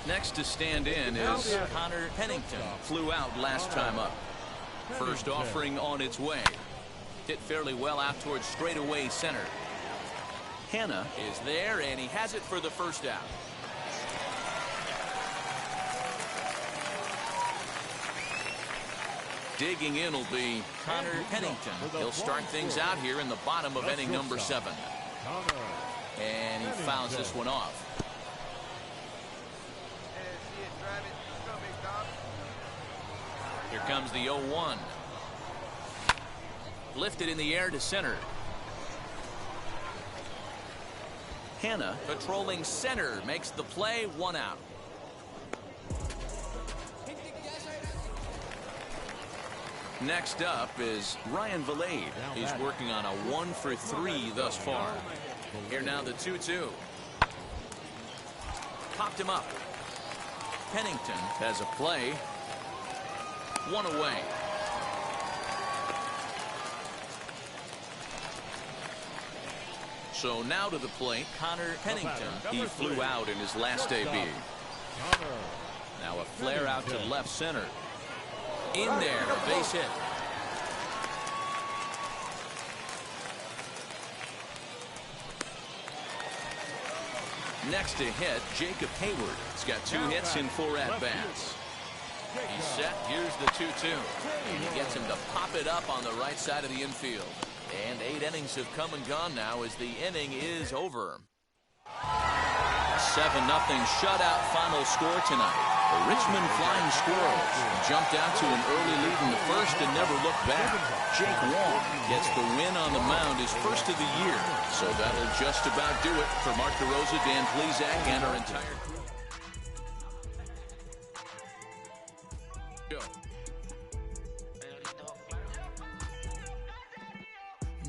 Next to stand in is Connor Pennington. Flew out last time up. First offering on its way. Hit fairly well out towards straightaway center. Hanna is there, and he has it for the first out. Digging in will be Connor Pennington. He'll start things out here in the bottom of inning number 7. And he fouls this one off. Here comes the 0-1. Lifted in the air to center. Hanna patrolling center makes the play, one out. Next up is Ryan Vilade. He's working on a 1-for-3 thus far. Here now the 2-2. Popped him up. Pennington has a play. One away. So now to the plate, Connor Pennington. He flew out in his last debut. Now a flare out to left center. In there, base hit. Next to hit, Jacob Hayward. He's got 2 hits in 4 at-bats. He's set. Here's the 2-2. And he gets him to pop it up on the right side of the infield. And 8 innings have come and gone now as the inning is over. 7-0 shutout final score tonight. The Richmond Flying Squirrels jumped out to an early lead in the first and never looked back. Jake Wong gets the win on the mound, his first of the year. So that'll just about do it for Mark DeRosa, Dan Plesac, and our entire crew.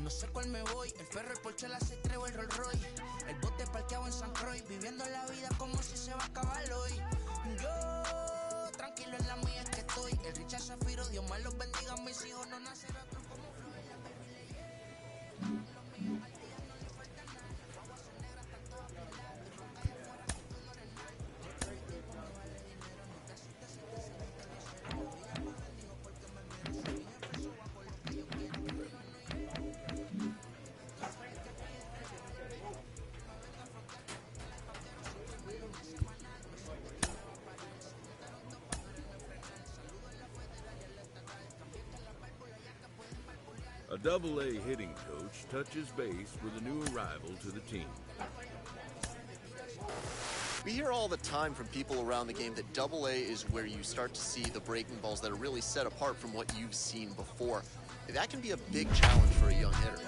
No sé cuál me voy, el ferro, el Porsche, la C3 o el Rolls Royce. El bote parqueado en San Croix, viviendo la vida como si se va a acabar hoy. Yo, tranquilo en la mía es que estoy. El Richard Zafiro, Dios más los bendiga, mis hijos no nacerán otro como fluye la baby leyenda. Los míos al día no le falta nada. Las guaguas son negras, están todas peladas. Y ronca de fuera si tú no eres nada. El tiempo me vale dinero, no te asustes si te se viste no sé. Lo diga más bendigo porque me merece. Mi jefe suba por lo que yo quiero. Double-A hitting coach touches base with a new arrival to the team. We hear all the time from people around the game that Double-A is where you start to see the breaking balls that are really set apart from what you've seen before. That can be a big challenge for a young hitter.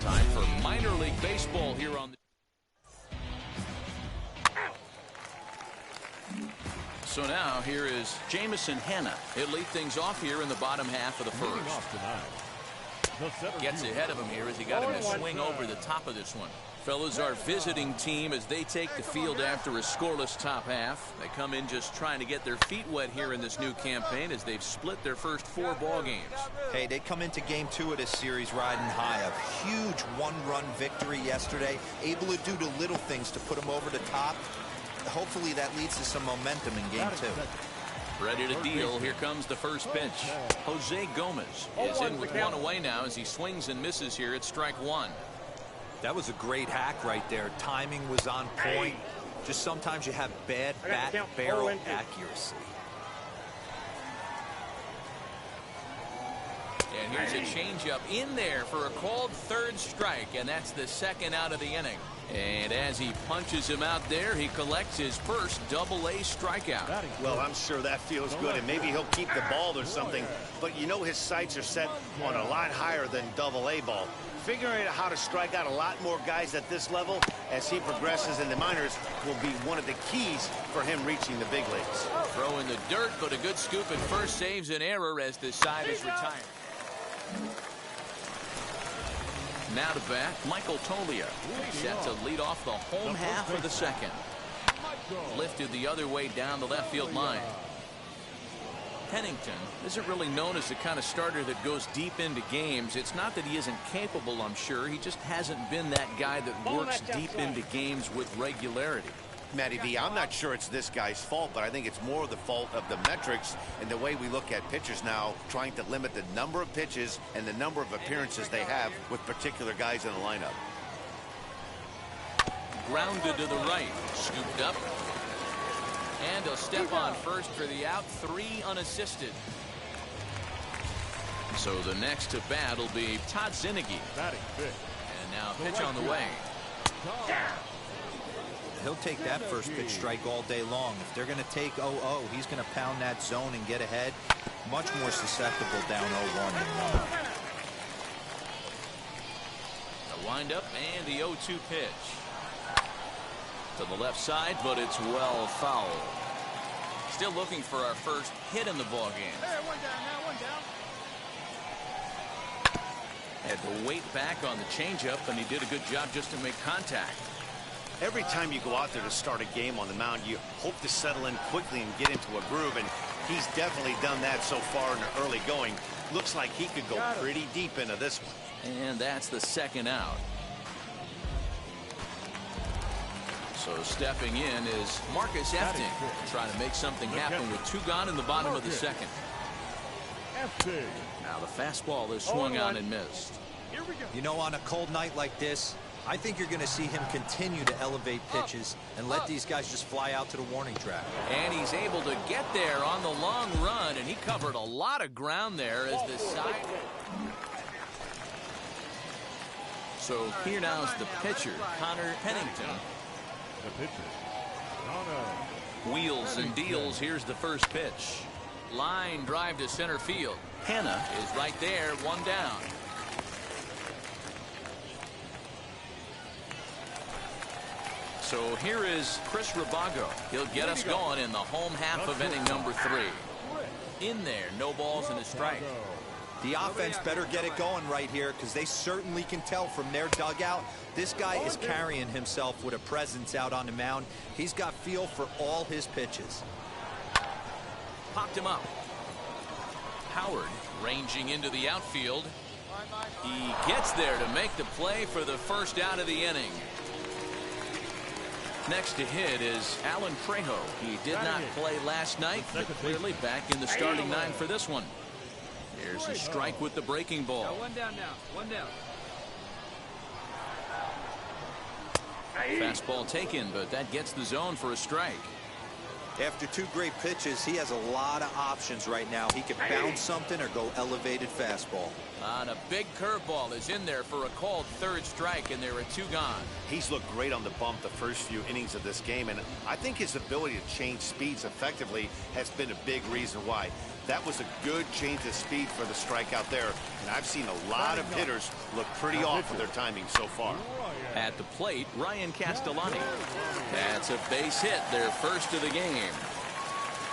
Time for minor league baseball here on the... So now here is Jameson Hanna. He'll lead things off here in the bottom half of the first. Gets ahead of him here as he got him to swing over the top of this one. Fellas, our visiting team as they take the field after a scoreless top half. They come in just trying to get their feet wet here in this new campaign as they've split their first 4 ball games. Hey, they come into game 2 of this series riding high. A huge one-run victory yesterday. Able to do the little things to put them over the top. Hopefully that leads to some momentum in game 2. Ready to deal. Here comes the first pitch. Jose Gomez is in with one away now as he swings and misses here at strike 1. That was a great hack right there. Timing was on point. Just sometimes you have bad bat barrel accuracy. And here's a changeup in there for a called third strike, and that's the second out of the inning. And as he punches him out there, he collects his first Double-A strikeout. Well, I'm sure that feels good, and maybe he'll keep the ball or something. But you know his sights are set on a lot higher than Double-A ball. Figuring out how to strike out a lot more guys at this level as he progresses in the minors will be one of the keys for him reaching the big leagues. Throw in the dirt, but a good scoop at first saves an error as the side is retired. Now to bat, Michael Toglia, set to lead off the home half of the second. Lifted the other way down the left field line. Pennington isn't really known as the kind of starter that goes deep into games. It's not that he isn't capable, I'm sure. He just hasn't been that guy that works deep into games with regularity. Matty V, I'm not sure it's this guy's fault, but I think it's more the fault of the metrics and the way we look at pitchers now, trying to limit the number of pitches and the number of appearances they have with particular guys in the lineup. Grounded to the right, scooped up. And he'll step on first for the out, 3 unassisted. So the next to bat will be Todd Zinnigy. And now pitch on the way. He'll take that first pitch strike all day long. If they're going to take 0-0, he's going to pound that zone and get ahead. Much more susceptible down 0-1 than 1. The windup and the 0-2 pitch. To the left side, but it's well fouled. Still looking for our first hit in the ball game. Hey, one down now, one down. Had to wait back on the changeup, and he did a good job just to make contact. Every time you go out there to start a game on the mound, you hope to settle in quickly and get into a groove, and he's definitely done that so far in the early going. Looks like he could go pretty deep into this one. And that's the second out. So stepping in is Marcus Efting, trying to make something happen with 2 gone in the bottom of the second. Now the fastball is swung on and missed. You know, on a cold night like this, I think you're going to see him continue to elevate pitches and let these guys just fly out to the warning track. And he's able to get there on the long run, and he covered a lot of ground there as the side. So here now is the pitcher, Connor Pennington. Wheels and deals. Here's the first pitch. Line drive to center field. Hanna is right there, 1 down. So here is Chris Rabago. He'll get us going in the home half of inning number 3. In there, no balls and a strike. The offense better get it going right here, because they certainly can tell from their dugout this guy is carrying himself with a presence out on the mound. He's got feel for all his pitches. Popped him up. Howard ranging into the outfield. He gets there to make the play for the first out of the inning. Next to hit is Alan Trejo. He did not play last night, but clearly back in the starting 9 for this one. Here's a strike with the breaking ball. One down now. One down. Fastball taken, but that gets the zone for a strike. After 2 great pitches, he has a lot of options right now. He can bounce something or go elevated fastball. And a big curveball is in there for a called 3rd strike, and there are 2 gone. He's looked great on the bump the first few innings of this game, and I think his ability to change speeds effectively has been a big reason why. That was a good change of speed for the strikeout there, and I've seen a lot of hitters look pretty off with their timing so far. At the plate, Ryan Castellani. That's a base hit, their first of the game.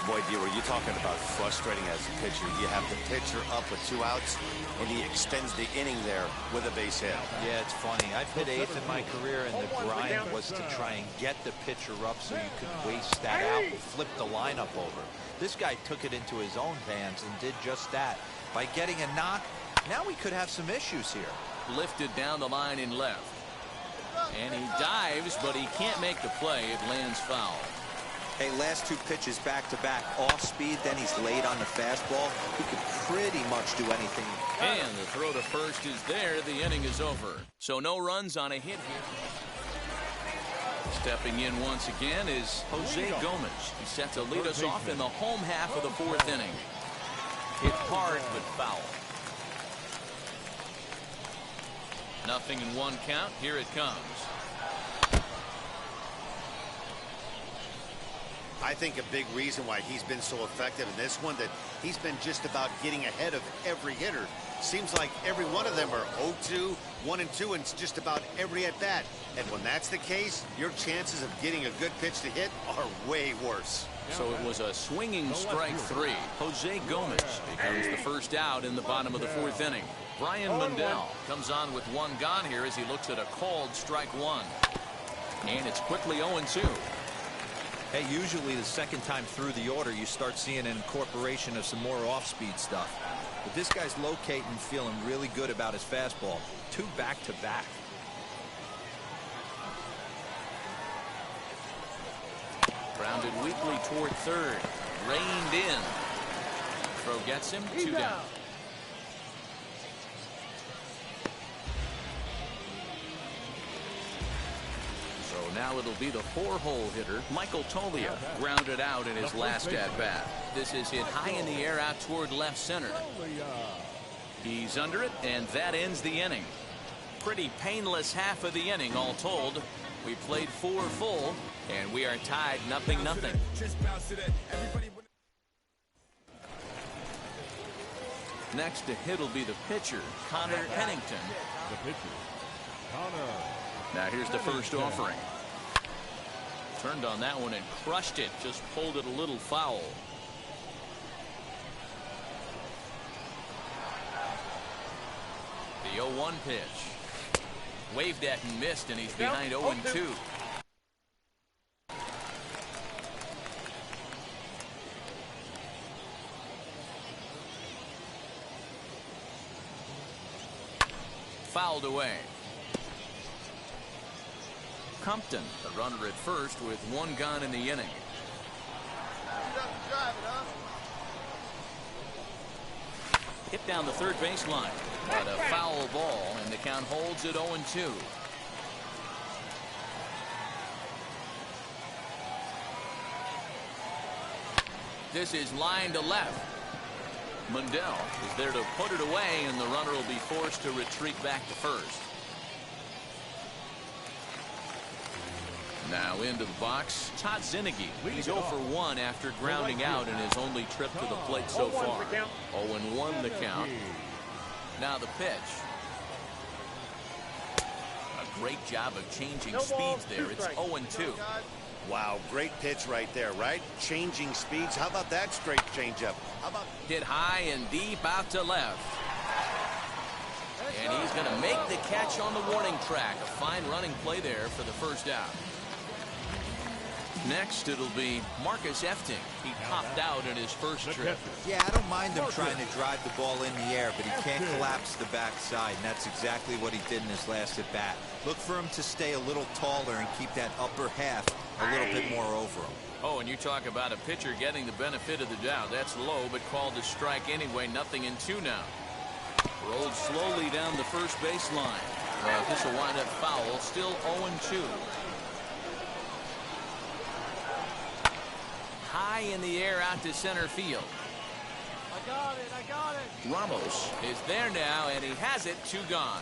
Boy, D-Roy, you're talking about frustrating as a pitcher. You have the pitcher up with 2 outs, and he extends the inning there with a base hit. Yeah, it's funny. I've hit 8th in my career, and the grind was to try and get the pitcher up so you could waste that out and flip the lineup over. This guy took it into his own hands and did just that. By getting a knock, now we could have some issues here. Lifted down the line in left. And he dives, but he can't make the play. It lands foul. Hey, last 2 pitches back-to-back, off speed, then he's late on the fastball. He could pretty much do anything. And the throw to first is there. The inning is over. So no runs on a hit here. Stepping in once again is Jose Gomez. He's set to lead us off in the home half of the 4th inning. Hit hard, but foul. Nothing in 1 count. Here it comes. I think a big reason why he's been so effective in this one, that he's been just about getting ahead of every hitter. Seems like every one of them are 0-2, 1-2, and just about every at bat. And when that's the case, your chances of getting a good pitch to hit are way worse. So it was a swinging strike 3. Jose Gomez becomes the first out in the bottom of the 4th inning. Brian Mundell comes on with 1 gone here as he looks at a called strike 1. And it's quickly 0-2. Hey, usually the second time through the order, you start seeing an incorporation of some more off-speed stuff. But this guy's locating, feeling really good about his fastball. 2 back-to-back. Grounded weakly toward 3rd. Reined in. Throw gets him. 2 down. So now it'll be the 4-hole hitter, Michael Toglia, grounded out in his last at-bat. This is hit high in the air out toward left center. He's under it, and that ends the inning. Pretty painless half of the inning, all told. We played 4 full, and we are tied 0-0. Next to hit will be the pitcher, Connor Pennington. The pitcher, Connor. Now here's the first offering. Turned on that one and crushed it. Just pulled it a little foul. The 0-1 pitch. Waved at and missed, and he's behind 0-2. Fouled away. Compton, the runner at first with 1 gone in the inning. Hit down the 3rd baseline, but a foul ball, and the count holds at 0-2. This is line to left. Mundell is there to put it away, and the runner will be forced to retreat back to first. Now into the box, Todd Zinnigy. He's 0 for 1 after grounding out in his only trip to the plate so far. 0-1 the count. Now the pitch. A great job of changing speeds there. It's 0-2. Wow, great pitch right there, right? Changing speeds. How about that straight changeup? How about hit high and deep out to left. And he's going to make the catch on the warning track. A fine running play there for the first out. Next, it'll be Marcus Efting. He popped out in his first trip. Yeah, I don't mind him trying to drive the ball in the air, but he can't collapse the backside, and that's exactly what he did in his last at bat. Look for him to stay a little taller and keep that upper half a little bit more over him. Oh, and you talk about a pitcher getting the benefit of the doubt. That's low, but called a strike anyway. 0-2 now. Rolled slowly down the first baseline. Well, this will wind up foul. Still 0-2. High in the air out to center field. I got it. Ramos is there now, and he has it. 2 gone.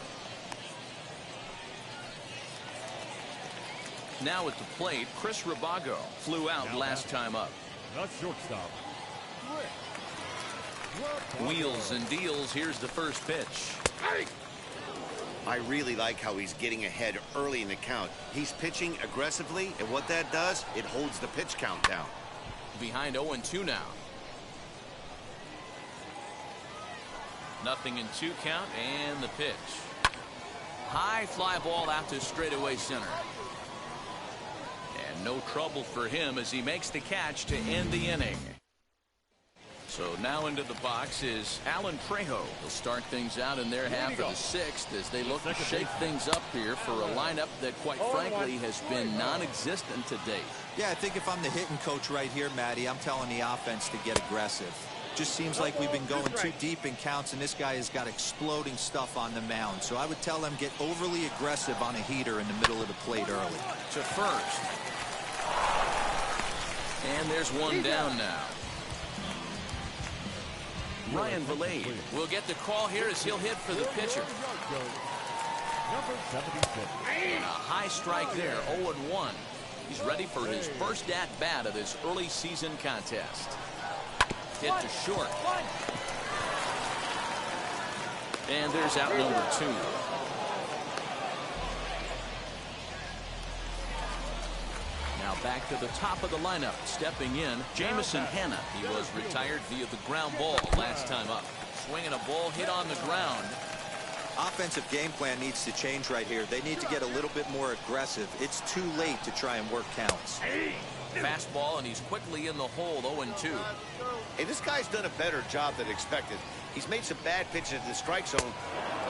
Now at the plate, Chris Rabago flew out last time up. The shortstop. Wheels and deals. Here's the first pitch. I really like how he's getting ahead early in the count. He's pitching aggressively, and what that does, it holds the pitch count down. Behind 0-2 now. 0-2 count, and the pitch. High fly ball out to straightaway center. And no trouble for him as he makes the catch to end the inning. So now into the box is Alan Trejo. They'll start things out in their half of the 6th as they look to shake things up here for a lineup that, quite frankly, has been non-existent to date. Yeah, I think if I'm the hitting coach right here, Matty, I'm telling the offense to get aggressive. Just seems like we've been going too deep in counts, and this guy has got exploding stuff on the mound. So I would tell them get overly aggressive on a heater in the middle of the plate early. To first. And there's one down now. Ryan Vilade will get the call here as he'll hit for the pitcher. Number 76. And a high strike there, 0-1. He's ready for his first at-bat of this early season contest. Hit to short. And there's out number 2. Now back to the top of the lineup. Stepping in, Jamison Hanna. He was retired via the ground ball last time up. Swinging a ball hit on the ground. Offensive game plan needs to change right here. They need to get a little bit more aggressive. It's too late to try and work counts. Fastball, and he's quickly in the hole, 0-2. Hey, this guy's done a better job than expected. He's made some bad pitches in the strike zone.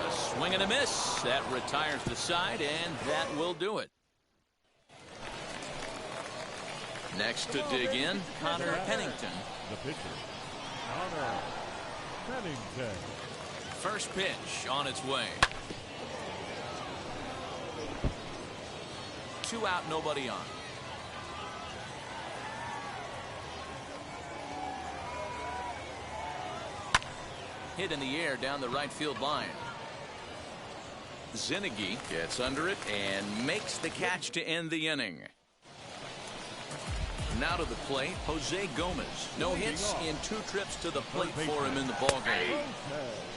A swing and a miss. That retires the side, and that will do it. Next to dig in, Connor Pennington. The pitcher, Connor Pennington. First pitch on its way. 2 out, nobody on. Hit in the air down the right field line. Zinnigy gets under it and makes the catch to end the inning. Now to the plate, Jose Gomez. No hits in 2 trips to the plate for him in the ballgame.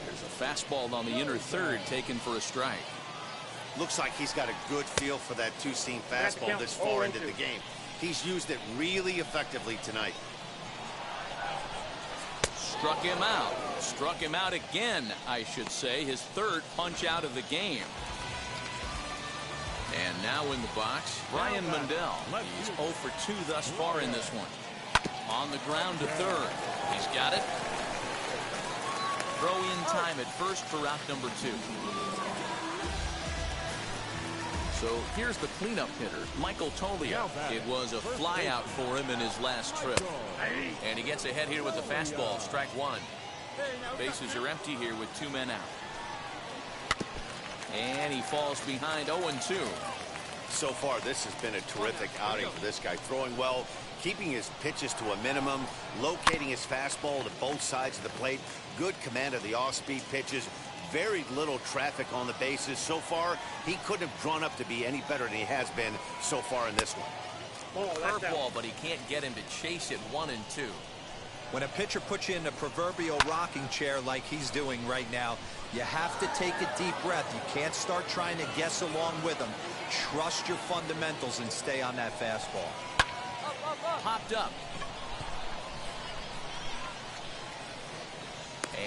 There's a fastball on the inner third taken for a strike. Looks like he's got a good feel for that 2-seam fastball this far into the game. He's used it really effectively tonight. Struck him out. Struck him out again, I should say. His 3rd punch out of the game. And now in the box, Brian Mundell. He's 0 for 2 thus far in this one. On the ground to third. He's got it. Throw in time at first for out number 2. So here's the cleanup hitter, Michael Toglia. It was a fly out for him in his last trip. And he gets ahead here with the fastball, strike 1. Bases are empty here with 2 men out. And he falls behind 0-2. So far, this has been a terrific outing for this guy. Throwing well, keeping his pitches to a minimum, locating his fastball to both sides of the plate. Good command of the off-speed pitches. Very little traffic on the bases. So far, he couldn't have drawn up to be any better than he has been so far in this one. Curveball, but he can't get him to chase it 1 and 2. When a pitcher puts you in a proverbial rocking chair like he's doing right now, you have to take a deep breath. You can't start trying to guess along with him. Trust your fundamentals and stay on that fastball. Popped up.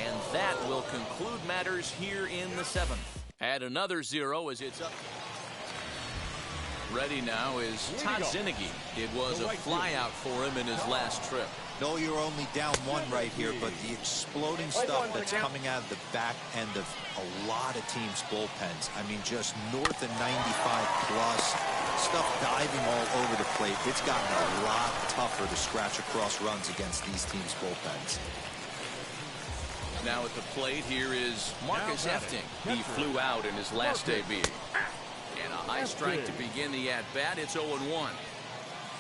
And that will conclude matters here in the 7th. Add another 0 as it's up. Ready now is Todd Zinnigy. It was a flyout for him in his last trip. No, you're only down one right here, but the exploding stuff that's coming out of the back end of a lot of teams' bullpens. I mean, just north of 95 plus, stuff diving all over the plate. It's gotten a lot tougher to scratch across runs against these teams' bullpens. Now at the plate, here is Marcus Efting. He flew out in his last debut. And a high strike to begin the at-bat. It's 0-1.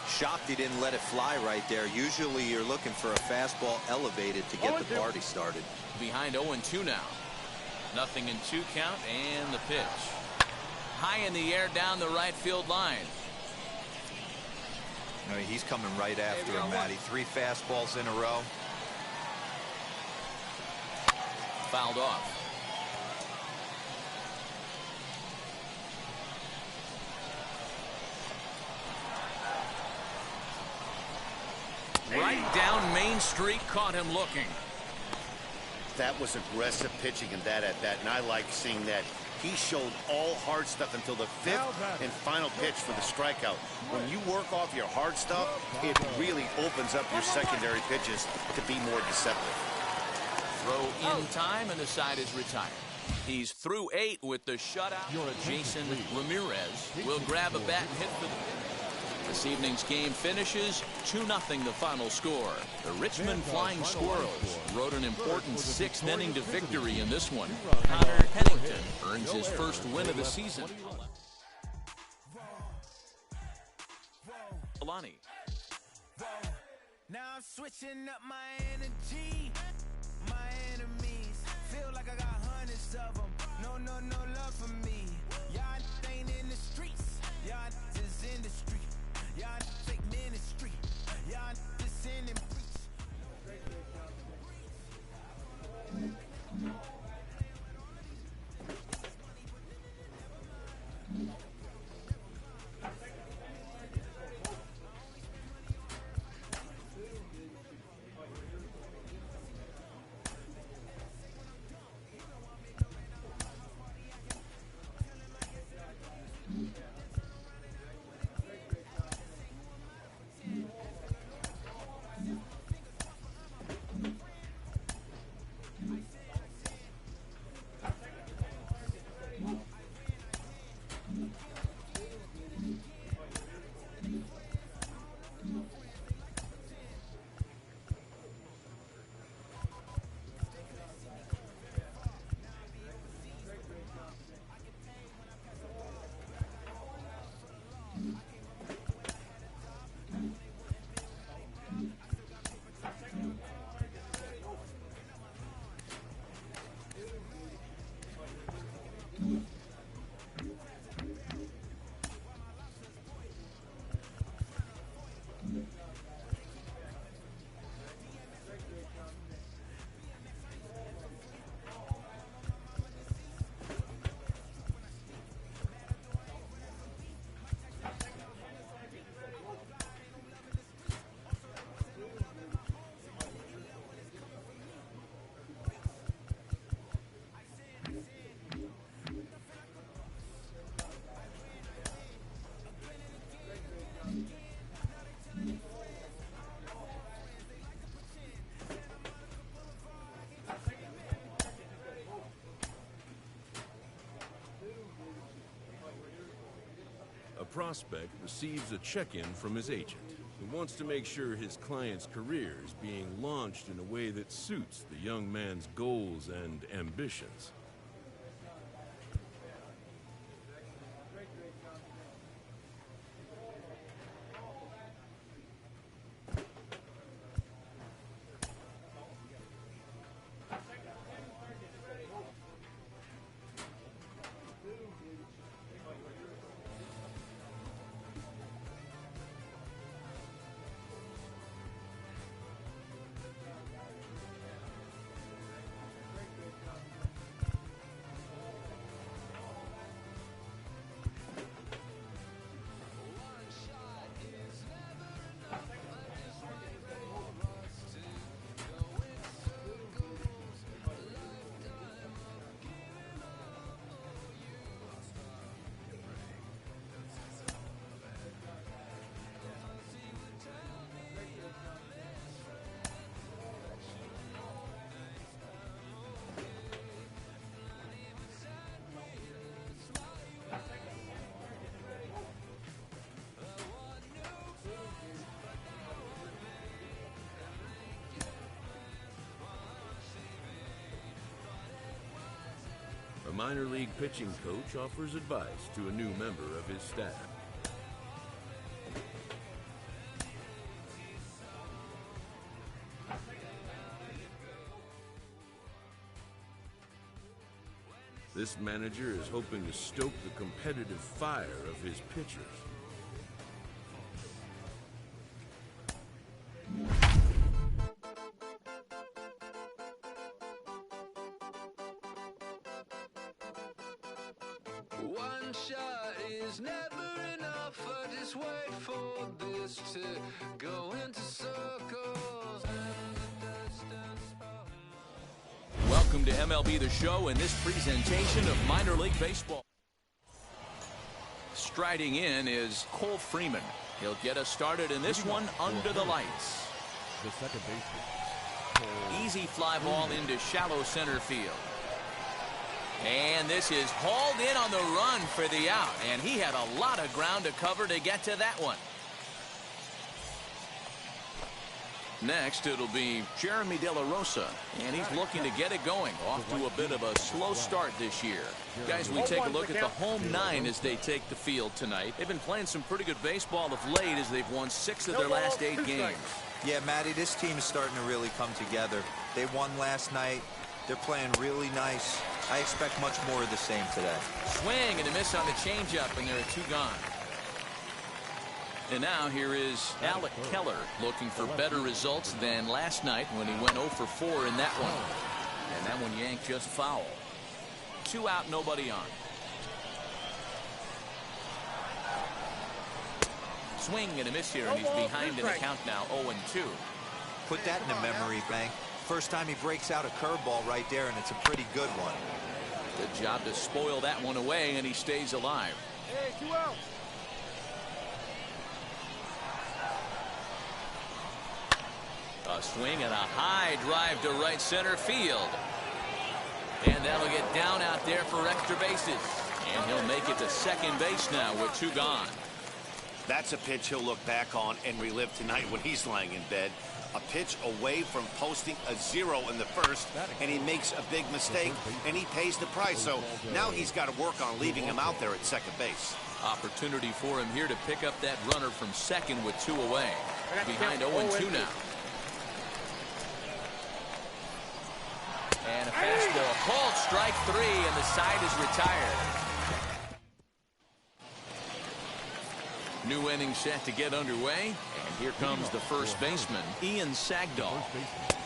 Shocked he didn't let it fly right there. Usually you're looking for a fastball elevated to get the party started. Behind 0-2 now. Nothing in 2 count, and the pitch. High in the air down the right field line. I mean, he's coming right after him, Matty. 3 fastballs in a row. Fouled off. Right down Main Street, caught him looking. That was aggressive pitching in that at-bat, and I like seeing that. He showed all hard stuff until the 5th and final pitch for the strikeout. When you work off your hard stuff, it really opens up your secondary pitches to be more deceptive. Throw in time, and the side is retired. He's through 8 with the shutout. Jason Ramirez will grab a bat and hit for the pitch. This evening's game finishes 2-0 the final score. The Richmond Flying Squirrels rode an important 6th inning to victory in this one. Connor Pennington earns his first win of the season. Alani. Now I'm switching up my energy. My enemies feel like I got hundreds of them. No love for me. Y'all ain't in the streets. Y'all is in the street. Y'all take ministry. Y'all just sin and preach. A prospect receives a check-in from his agent, who wants to make sure his client's career is being launched in a way that suits the young man's goals and ambitions. minor league pitching coach offers advice to a new member of his staff. This manager is hoping to stoke the competitive fire of his pitchers. One shot is never enough. I just wait for this to go into circles. Welcome to MLB The Show and this presentation of minor league baseball. Striding in is Cole Freeman. He'll get us started in this one under the lights. The second baseman. Easy fly ball into shallow center field. And this is hauled in on the run for the out. And he had a lot of ground to cover to get to that one. Next, it'll be Jeremy De La Rosa, and he's looking to get it going. Off to a bit of a slow start this year. Guys, we take a look at the home 9 as they take the field tonight. They've been playing some pretty good baseball of late as they've won 6 of their last 8 games. Yeah, Matty, this team is starting to really come together. They won last night. They're playing really nice. I expect much more of the same today. Swing and a miss on the changeup, and there are 2 gone. And now here is Alec Keller looking for better results than last night when he went 0 for 4 in that one. And that one yanked just foul. 2 out, nobody on. Swing and a miss here, and he's behind in the count now, 0-2. Put that in the memory bank. First time he breaks out a curveball right there, and it's a pretty good one. Good job to spoil that one away, and he stays alive. Hey, 2 out. A swing and a high drive to right center field. And that'll get down out there for extra bases. And he'll make it to second base now with 2 gone. That's a pitch he'll look back on and relive tonight when he's lying in bed. A pitch away from posting a 0 in the first, and he makes a big mistake, and he pays the price. So now he's got to work on leaving him out there at second base. Opportunity for him here to pick up that runner from second with 2 away. Behind 0-2 now. And a fastball called strike 3, and the side is retired. New inning set to get underway, and here comes the first baseman, Ian Sagdahl.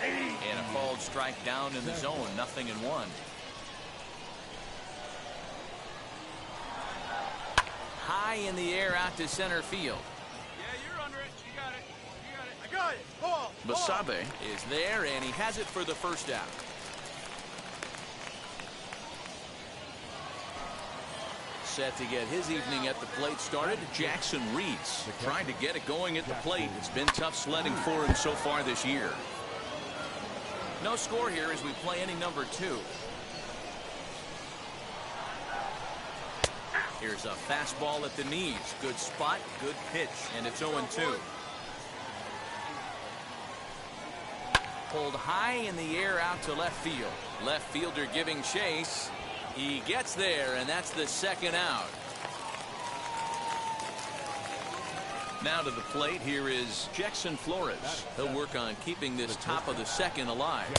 And a called strike down in the zone, 0-1. High in the air out to center field. Yeah, you're under it. You got it. You got it. I got it. Ball. Basabe is there, and he has it for the first out. Set to get his evening at the plate started, Jackson Reeds. Trying to get it going at the plate. It's been tough sledding for him so far this year. No score here as we play inning number 2. Here's a fastball at the knees. Good spot, good pitch, and it's 0-2. Pulled high in the air out to left field. Left fielder giving chase. He gets there, and that's the second out. Now to the plate, here is Jackson Flores. He'll work on keeping this top of the second alive.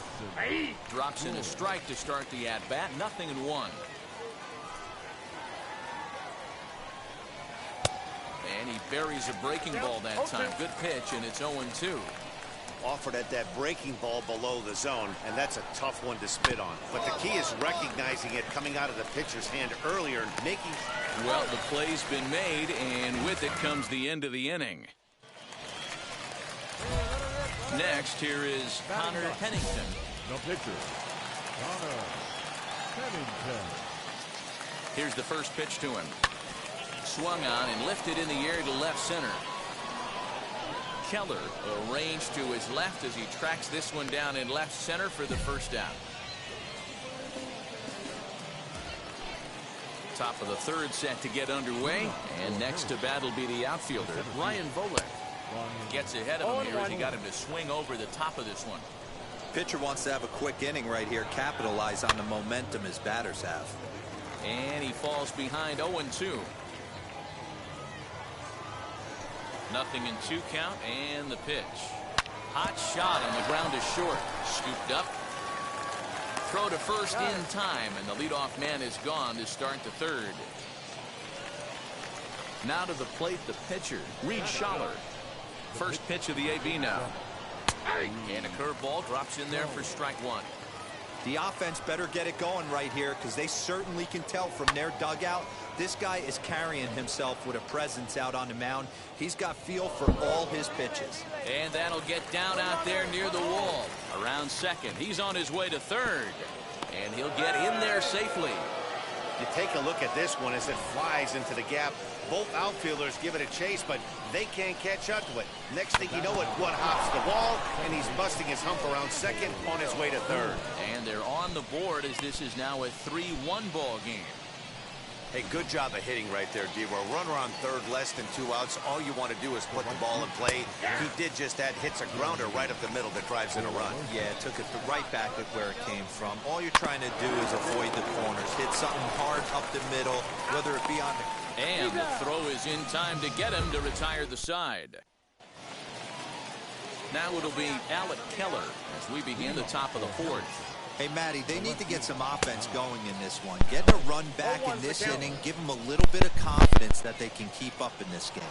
Drops in a strike to start the at-bat, 0-1. And he buries a breaking ball that time. Good pitch, and it's 0-2. Offered at that breaking ball below the zone, and that's a tough one to spit on. But the key is recognizing it coming out of the pitcher's hand earlier and making... Well, the play's been made, and with it comes the end of the inning. Next, here is Connor Pennington. No pitcher. Connor Pennington. Here's the first pitch to him. Swung on and lifted in the air to left center. Keller arranged to his left as he tracks this one down in left center for the first out. Top of the third set to get underway, and next to bat will be the outfielder, Ryan Volek. Gets ahead of him here as he got him to swing over the top of this one. Pitcher wants to have a quick inning right here, capitalize on the momentum his batters have. And he falls behind 0-2. Nothing in 2 count, and the pitch. Hot shot on the ground is short. Scooped up. Throw to first in time, and the leadoff man is gone to start the third. Now to the plate, the pitcher, Reed Schaller. First pitch of the AB now. And a curveball drops in there for strike 1. The offense better get it going right here, because they certainly can tell from their dugout this guy is carrying himself with a presence out on the mound. He's got feel for all his pitches. And that'll get down out there near the wall. Around second. He's on his way to third. And he'll get in there safely. You take a look at this one as it flies into the gap. Both outfielders give it a chase, but they can't catch up to it. Next thing you know it, one hops the wall, and he's busting his hump around second on his way to third. And they're on the board as this is now a 3-1 ball game. Hey, good job of hitting right there, D-Roy. Runner on third, less than 2 outs. All you want to do is put the ball in play. He did just that. Hits a grounder right up the middle that drives in a run. Yeah, took it right back at where it came from. All you're trying to do is avoid the corners. Hit something hard up the middle, whether it be on the... And the throw is in time to get him to retire the side. Now it'll be Alec Keller as we begin the top of the 4th. Hey, Matty, they need to get some offense going in this one. Get a run back in this inning. Give them a little bit of confidence that they can keep up in this game.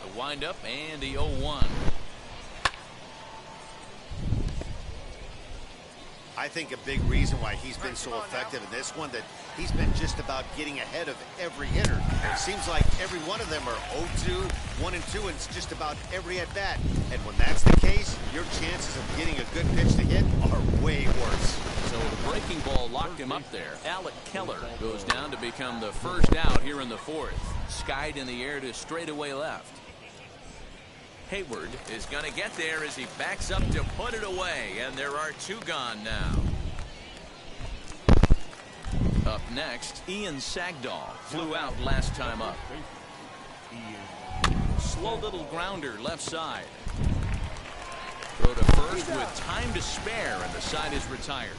A windup and the 0-1. I think a big reason why he's been so effective in this one that he's been just about getting ahead of every hitter. It seems like every one of them are 0-2, 1-2, and it's just about every at bat. And when that's the case, your chances of getting a good pitch to hit are way worse. So the breaking ball locked him up there. Alec Keller goes down to become the first out here in the 4th. Skied in the air to straightaway left. Hayward is going to get there as he backs up to put it away, and there are 2 gone now. Up next, Ian Sagdahl flew out last time up. Slow little grounder left side. Throw to first with time to spare, and the side is retired.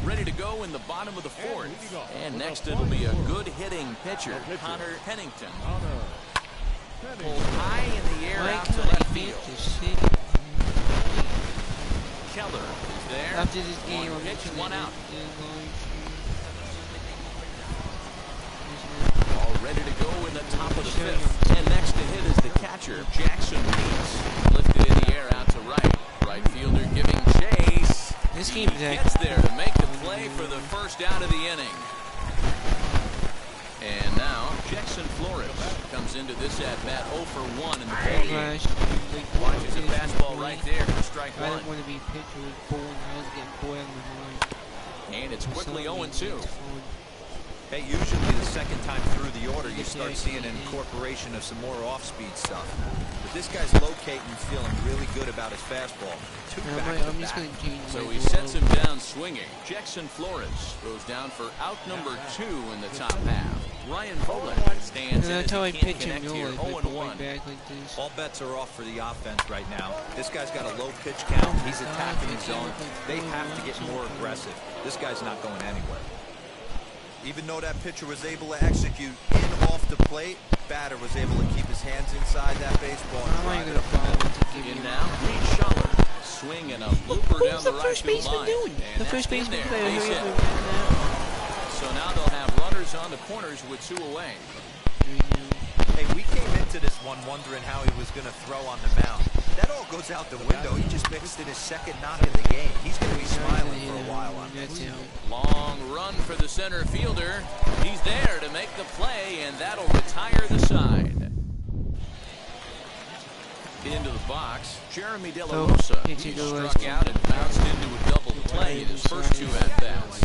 Ready to go in the bottom of the 4th. And next it'll be a good hitting pitcher, Connor Pennington. Pulled high in the air out to left field. Keller is there. After this game, one pitch, 1 out. All ready to go in the top of the 5th. And next to hit is the catcher, Jackson Peets. Lifted in the air out to right. Right fielder giving chase. This game gets there to make the play for the first out of the inning. And now Jackson Flores comes into this at bat 0 for 1 in the ball game. Watches a fastball right there for strike 1. I didn't want to be pitched with ball, and I was getting bored on my mind. And it's quickly 0-2. Hey, usually the second time through the order, you start seeing an incorporation of some more off-speed stuff. But this guy's locating, feeling really good about his fastball. I'm just going to change. So he sets him down swinging. Jackson Flores goes down for out number 2 in the top half. Ryan Volant stands in as he can't connect here, 0-1. All bets are off for the offense right now. This guy's got a low pitch count. He's attacking his zone. They have to get more aggressive. This guy's not going anywhere. Even though that pitcher was able to execute in off the plate, batter was able to keep his hands inside that baseball. And now, Reed Schaller swing and a looper down the right field line. The first baseman player. So now they'll have runners on the corners with 2 away. Hey, we came into this one wondering how he was going to throw on the mound. That all goes out the window. He just mixed in his second knock of the game. He's going to be smiling for a while on this. Long run for the center fielder. He's there to make the play, and that'll retire the side. Into the box, Jeremy De La Rosa. He struck out and bounced into a double play in his first 2 at-bats.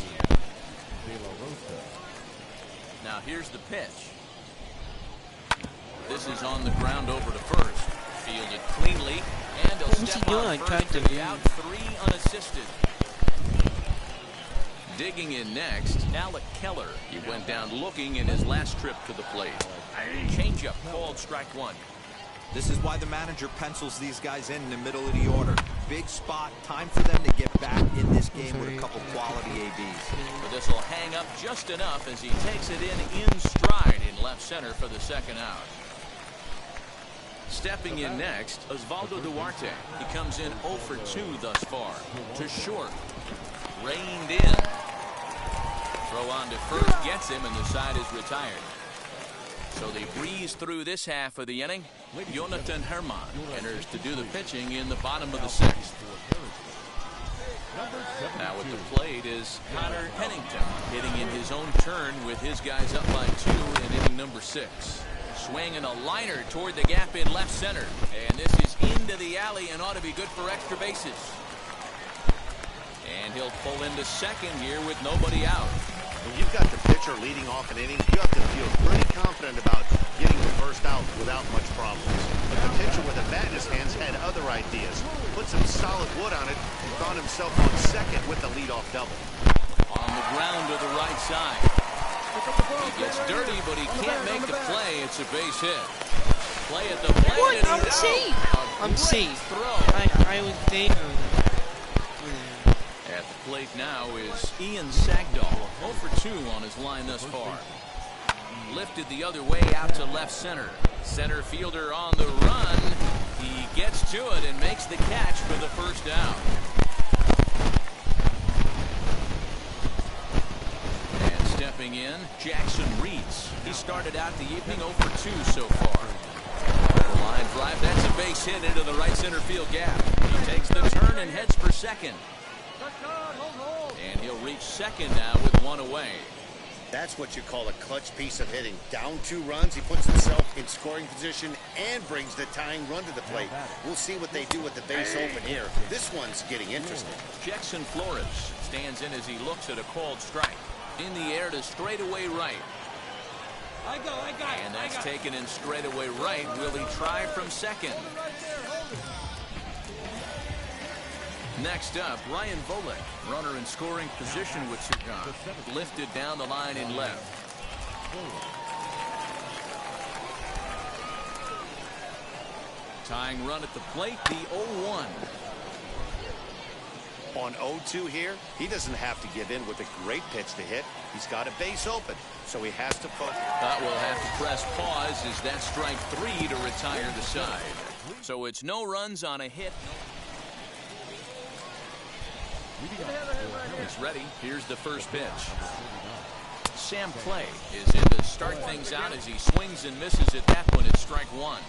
Now here's the pitch. This is on the ground over to first. Fielded cleanly, and he'll step on first to be out 3 unassisted. Digging in next, Alec Keller. He went down looking in his last trip to the plate. Changeup called strike 1. This is why the manager pencils these guys in the middle of the order. big spot. Time for them to get back in this game with a couple quality ABs. But this will hang up just enough as he takes it in stride in left center for the second out. Stepping in next, Osvaldo Duarte. He comes in 0 for 2 thus far. To short. Reined in. Throw on to first gets him, and the side is retired. So they breeze through this half of the inning. Jonathan Herman enters to do the pitching in the bottom of the sixth. Now at the plate is Connor Pennington, hitting in his own turn with his guys up by 2 in inning number 6. Swinging a liner toward the gap in left center. And this is into the alley and ought to be good for extra bases. And he'll pull into second here with nobody out. When you've got the pitcher leading off an inning, you have to feel pretty confident about getting the first out without much problems. But the pitcher with a bat in his hands had other ideas. Put some solid wood on it and found himself on second with the leadoff double. On the ground to the right side. He gets dirty, but he can't make the play. It's a base hit. Play at the plate. What? I'm safe. I'm safe. I was there. At the plate now is Ian Sagdahl, 0 for 2 on his line thus far. Lifted the other way out to left center. Center fielder on the run. He gets to it and makes the catch for the first out. And stepping in, Jackson Reeds. He started out the evening 0 for 2 so far. Line drive, that's a base hit into the right center field gap. He takes the turn and heads for second. And he'll reach second now with 1 away. That's what you call a clutch piece of hitting. Down 2 runs, he puts himself in scoring position and brings the tying run to the plate. We'll see what they do with the base open here. This one's getting interesting. Jackson Flores stands in as he looks at a called strike. In the air to straightaway right. And that's taken in straightaway right. Will he try from second? Next up, Ryan Volek, runner in scoring position with Cigar. Lifted down the line in left. Tying run at the plate, the 0-1. On 0-2 here, he doesn't have to give in with a great pitch to hit. He's got a base open, so he has to focus. That will have to press pause as that strike 3 to retire the side. So it's no runs on a hit. He's ready. Here's the first pitch. Sam Clay is in to start things out as he swings and misses at that one. It's strike 1.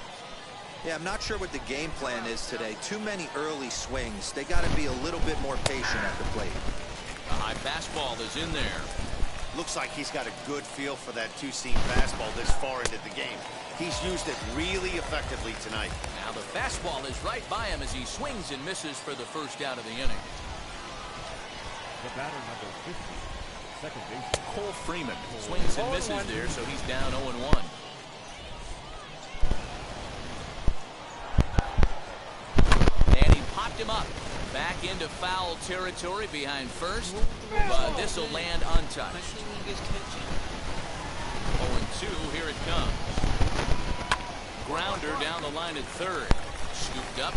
Yeah, I'm not sure what the game plan is today. Too many early swings. They got to be a little bit more patient at the plate. A high fastball is in there. Looks like he's got a good feel for that two-seam fastball this far into the game. He's used it really effectively tonight. Now the fastball is right by him as he swings and misses for the first out of the inning. The batter number 50, second baseman. Cole Freeman swings and misses there, so he's down 0-1. And he popped him up. Back into foul territory behind first, but this will land untouched. 0-2, here it comes. Grounder down the line at third. Scooped up.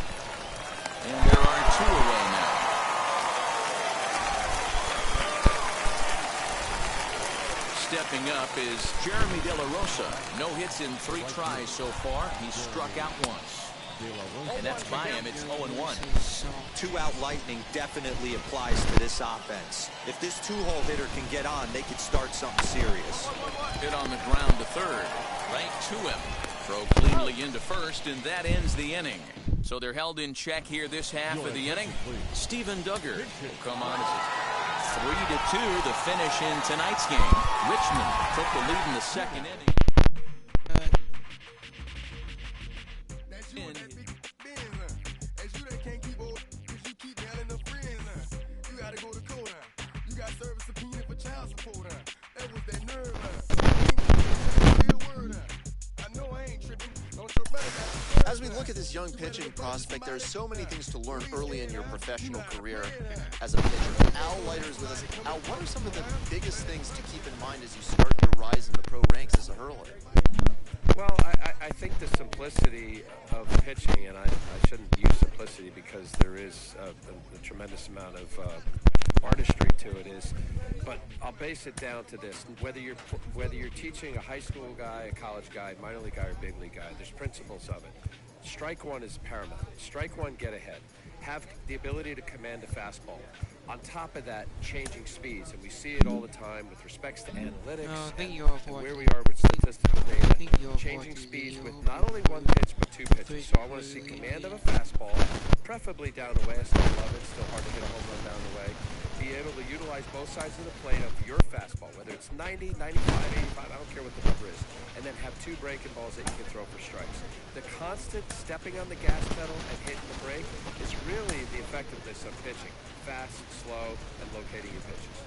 And there are 2 away now. Stepping up is Jeremy De La Rosa. No hits in 3 tries so far. He's struck out once. And that's by him. It's 0-1. 2-out lightning definitely applies to this offense. If this 2-hole hitter can get on, they could start something serious. Hit on the ground to third. Right to him. Throw cleanly into first, and that ends the inning. So they're held in check here this half of the inning. Steven Duggar will come on as a 3-2 the finish in tonight's game. Richmond took the lead in the second inning. As we look at this young pitching prospect, there are so many things to learn early in your professional career as a pitcher. Al Leiter is with us. Al, what are some of the biggest things to keep in mind as you start your rise in the pro ranks as a hurler? Well, I think the simplicity of pitching, and I shouldn't use simplicity because there is a tremendous amount of artistry to it, but I'll base it down to this: whether you're teaching a high school guy, a college guy, minor league guy, or big league guy, there's principles of it. Strike one is paramount. Strike one, get ahead. Have the ability to command a fastball. On top of that, changing speeds, and we see it all the time with respects to analytics and where we are with statistical data. Changing speeds with not only one pitch but two pitches. So I want to see command of a fastball, preferably down the way. I still love it. Still hard to hit a home run down the way. Be able to utilize both sides of the plate of your fastball, whether it's 90, 95, 85, I don't care what the number is, and then have two breaking balls that you can throw for strikes. The constant stepping on the gas pedal and hitting the brake is really the effectiveness of pitching. Fast, slow, and locating your pitches.